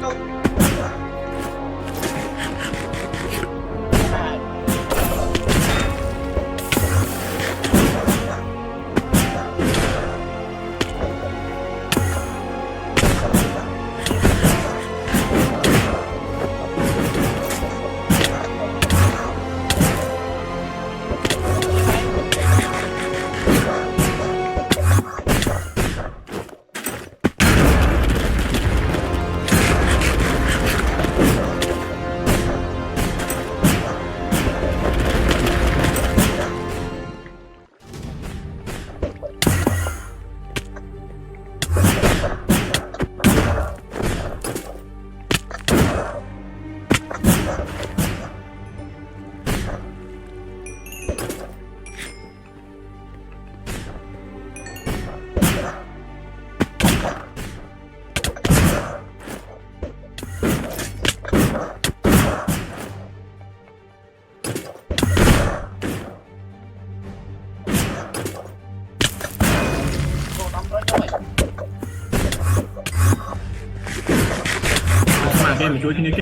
game mà chui trên cái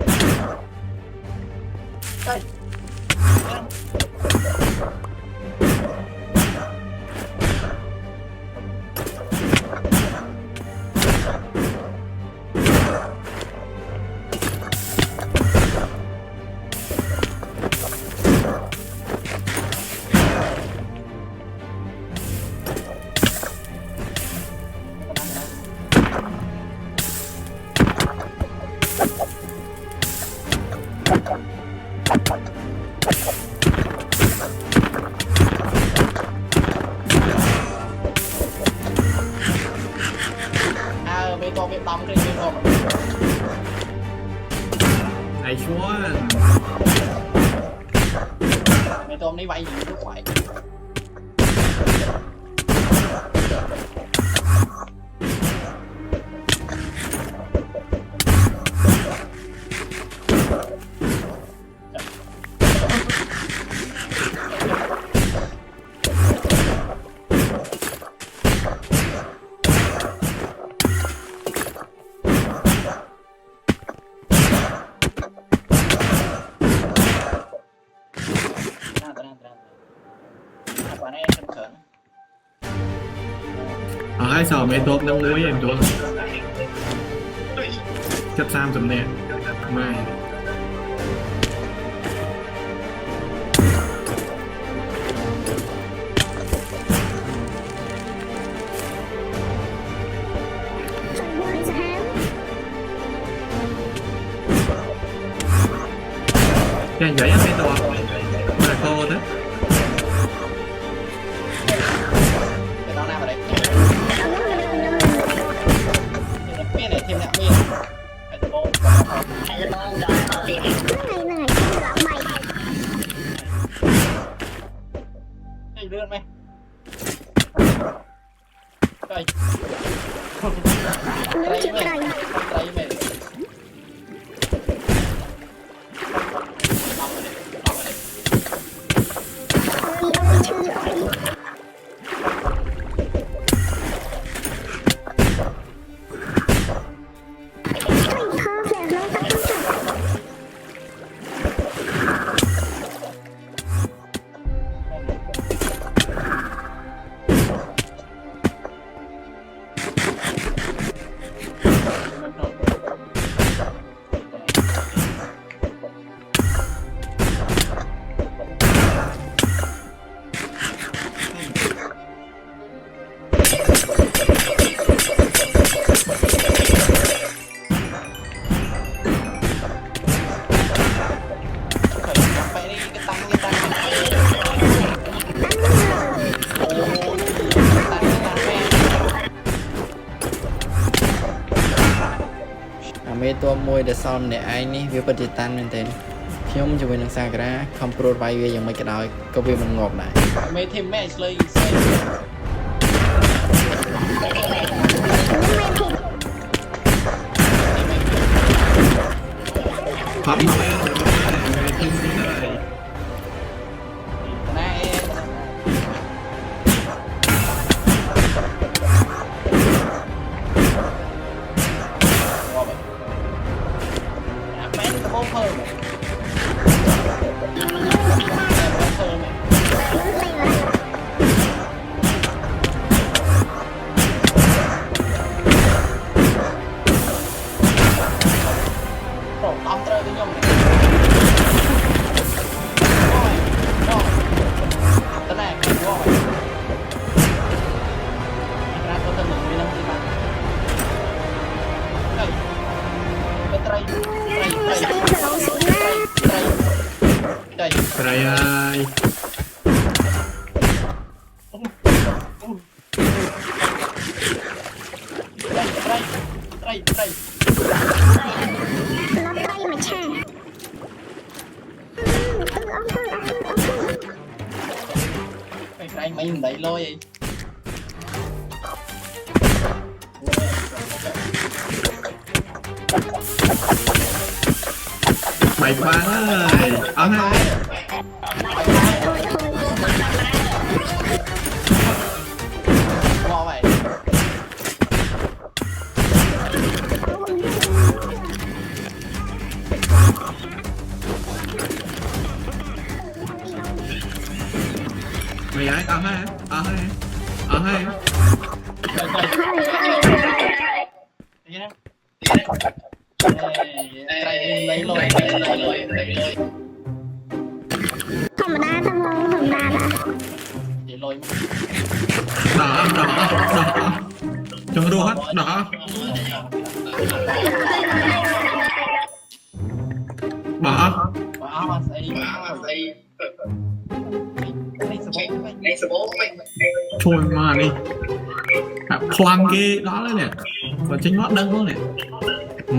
này xuống mày tôm đi bay gì nước ngoài ai sợ mẹ tốt đâu muối em tốt chất sam sầm nè mai cái vậy á mẹ to là to thế ไปตอนหน้ามาเลยเมียไหนทีมเนี่ยเมียไอ้ตะโบให้เลื่อนไหมไก่ไก่ไหมไก่ไหมមេតួមួយដែលសល់ម្នាក់ឯងនេះវាពិតជាតាន់មែនទែនខ្ញុំជាមួយនឹងសាក្រាខំប្រូតវាយវាយ៉ាងម៉េចក៏ដោយក៏វាមិនងាប់ដែរ មេធីមមេឆ្លើយស្អី Phạm mẹ ណា Mấy cái bố phơ này. Bố phơ này. Rồi, tóm trời cái nhông này. Rồi, rồi. Thế này, rồi. Ra có thân mình lên trên mặt. Đây. Cái tray. Đây. Trời ơi Đây. Cái mấy mình đẩy lôi vậy. Mày ba ơi ở hai Ngon vậy. mày ấy ở hai ở hai Lấy lôi. Thầm đa thầm đa Để lôi. đỏ cho đua hết đỏ bỏ Wow, xây. thôi mà đi khoan kia đó đấy nè còn chính nó đơn luôn nè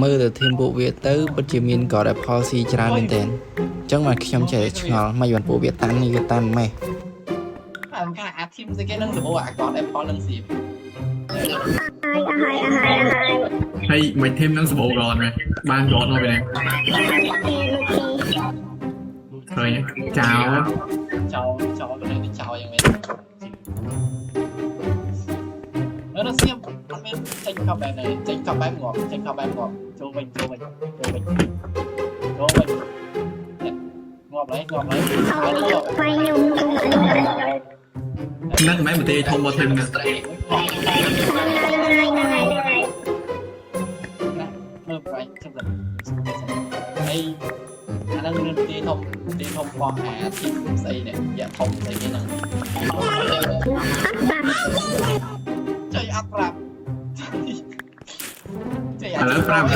មើលទៅធីមពួកវាទៅពិតជាមានក៏ដែលផលស៊ីច្រើនមែនទែនអញ្ចឹងមកខ្ញុំចេះឆ្ងល់មិនបានពួកវាតាន់នេះវាតាន់ម៉េះ Cái là team cái nâng của bộ còn em có nâng xịp. hay mày thêm năng bộ gòn này ban gọn rồi nè rồi nhé chào Chào cái này thì chào em ấy. Nó xiêm con bên tranh cặp bài này, tranh cặp bài ngọt. Cho mình. Ngọt lấy. Quay nhung cùng anh nâng mấy một tê thông qua thêm nè មើលបែកចឹងទៅហើយអាហ្នឹងមានទីធំរបស់អាទីស្អីនេះយ៉ាធំស្អីហ្នឹងចៃអត់ប្រាប់ចៃអត់ ឥឡូវប្រាប់ ចៃ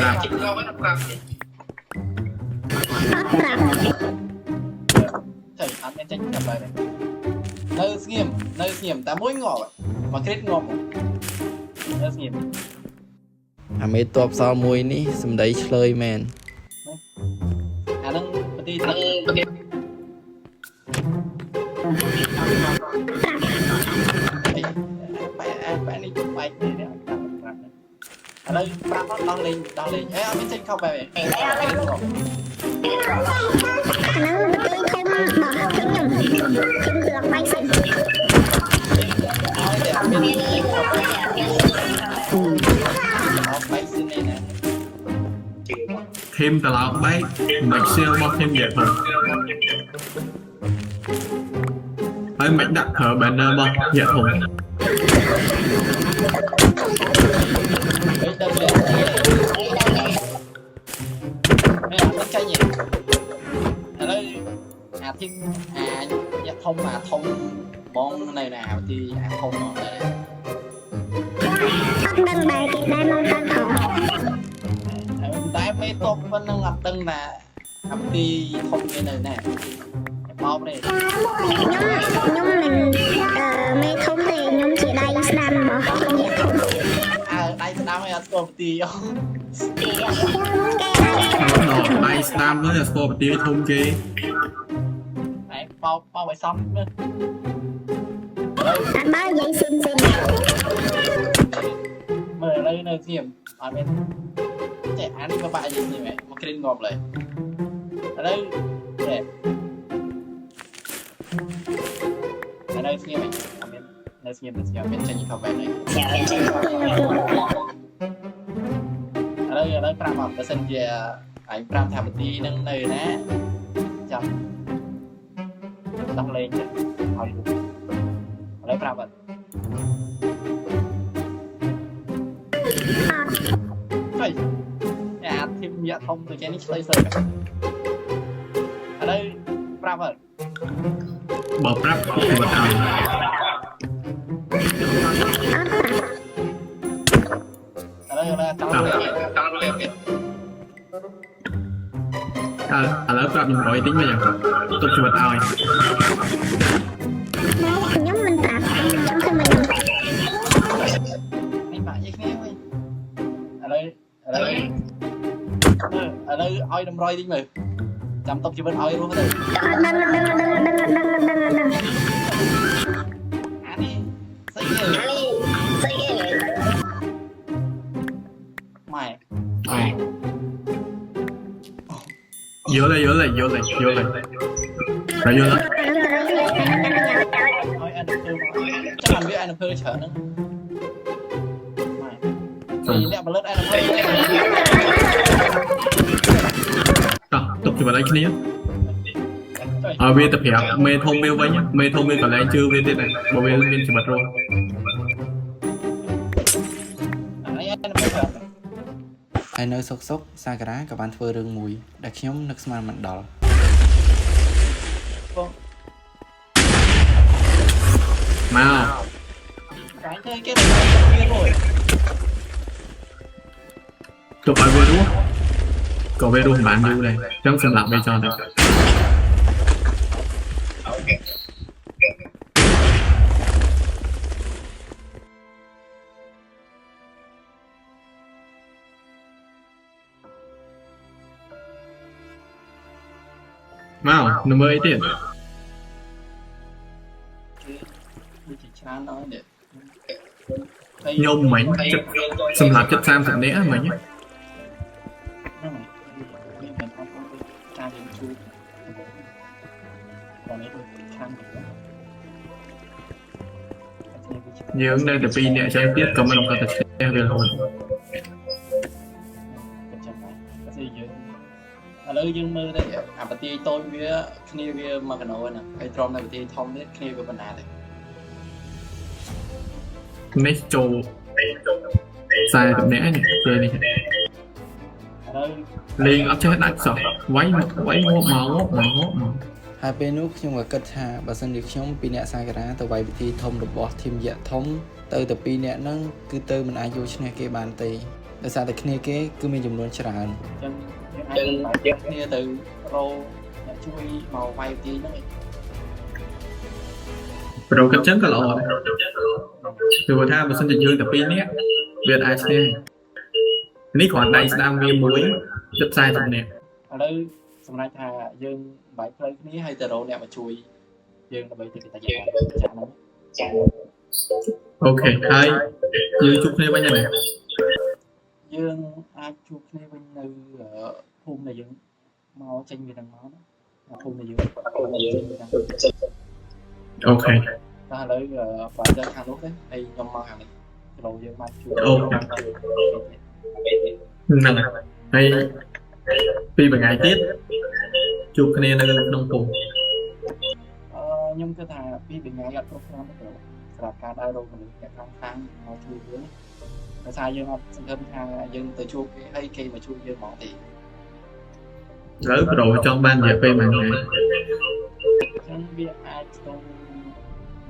អត់មានចេញប្រាប់ហើយនៅស្ងៀមតែមួយងាប់មកគ្រិតងាប់នៅស្ងៀម អាមេតបសល់មួយនេះសម្ដីឆ្លើយមែន អាហ្នឹងប្រទីទៅបែនេះបែកនេះប្រាប់ឥឡូវប្រាប់ដល់លេងអេអត់មានចេញខោបែបអេ ហ្នឹងមិនទៅធំមកខ្ញុំគឺអត់បាយសិន thêm tờ lọc bấy mạch siêu bó thêm đẹp hơn ấy mạch đặt thở bên bó dẹp hùng thông mà thông món này nào thì thông món này đừng bài cái đây mong thân thọ tại mấy tốt vẫn đang ngập đừng là ngập đi thông cái này nè bao này nhóm mình mê thông thì nhóm chỉ đây đam bỏ không nhẹ thông đây đam hay là score tí đây đam nữa là score tí thông kì đấy bao phải xong nữa bao giấy xin mở đây nơi hiểm ở bên trẻ án các bạn gì vậy một cái đinh ngọt lại ở đây để ở đây hiểm này ở bên nơi hiểm bên trên những không này ở đây pram học cái sân về anh pram tham một tí nâng này nè chậm tăng lên ở đây pram vật thôi nhà thêm dạ thông từ cái này sơ ở đây pram vật bỏ prap thì vật ở đây là tăng lên à lớp prap mình gọi tính bây giờ tôi chỉ vật ao nhóm mình tạp trong khi mình anh bạn như thế thôi ở đây oi đâm roi đi mày chăm tóc chỉ bên oi luôn thôi đừng anh đi xây gì mày vô lại là vô lại oi anh được chắc anh biết anh được chở nữa thì lẹ mà lướt anh tục thì vào đây kia ở bên tập hiệp mê thông mêu với nhá mê thông mêu còn lại chưa bên đây này bộ bên chỉ bật rồi ai nơi sốc sốc Sakura ក៏បានធ្វើរឿងមួយដែលខ្ញុំនឹកស្មានមិនដល់ mau cái chơi cái này rồi chụp ở về đúng không có về đúng bạn như này trong sân lạc về cho này mau nó mới tiền nhôm mảnh xâm lạc chất sam thật nẽ mảnh nhé nhiều đây là pin nè cho em biết comment có thể share về hồnលើយើងមើលទៅអាប្រទាយតូចវាគ្នាវាមកកណោណាហើយត្រមនៅប្រទាយធំនេះគ្នាវាបណ្ណាដែរ នេះចូល40នាក់នេះពេលនេះ ឥឡូវ លេងអត់ចេះដាច់សោះវាយមកមក ហើយពេលនោះខ្ញុំក៏គិតថាបើសិនជាខ្ញុំពីអ្នកសាការាទៅវាយពិធីធំរបស់ធីមយៈធំទៅតែ2នាក់ហ្នឹងគឺទៅមិនអាចយកឈ្នះគេបានទេដោយសារតែគ្នាគេគឺមានចំនួនច្រើន ចឹងយើងអាចយកគ្នាទៅរោអ្នកជួយមកវាយទីហ្នឹង ប្រូកាត់ចឹងក៏ល្អដែរគឺថាបើសិនជាយើងតែ2នាក់វាអាចឈ្នះនេះគ្រាន់ដៃស្ដាំវាមួយជិត40នាក់ ឥឡូវសម្រាប់ថាយើងបាយផ្លូវគ្នាហើយទៅរកអ្នកមកជួយយើងដើម្បីទៅកិច្ចការចាស់ហ្នឹង អូខេហើយយើងជួបគ្នាវិញហើយ យើងអាចជួបគ្នាវិញនៅភូមិដែលយើងមកចេញវាទាំងមកណាភូមិដែលយើង អូខេ ដល់ឥឡូវបើទៅខាងនោះទេហើយខ្ញុំមកខាងនេះគីឡូយើងបានជួប ហ្នឹងហើយពីថ្ងៃទៀតជួបគ្នានៅក្នុងភូមិ ខ្ញុំគិតថាពីថ្ងៃអត់គ្រប់គ្រាន់ទេសម្រាប់ការដើររកមនុស្សអ្នកខាងមកជួយយើងដោយសារយើងអត់សង្ឃឹមថាយើងទៅជួបគេហើយគេមកជួយយើងហ្មងទេ ឥឡូវប្រូចង់បានរយៈពេលមួយថ្ងៃ ចឹងវាអាចទៅ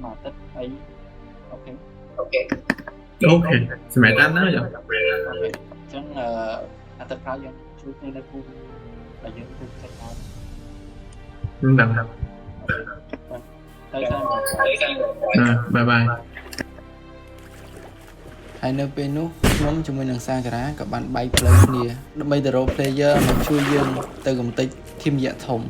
មួយអាទិត្យអីអូខេ អូខេសម្រាប់តាមហ្នឹងចុះ ចឹងអាទិត្យក្រោយយើងជួយគ្នានៅភូមិដែលយើងទៅចេញមក ហ្នឹង ទៅតាម បាយបាយ ហើយនៅពេលនោះខ្ញុំជាមួយនឹងសាការាក៏បានបែកផ្លូវគ្នាដើម្បីទៅរក player មកជួយយើងទៅកំទេចធីមយៈធំ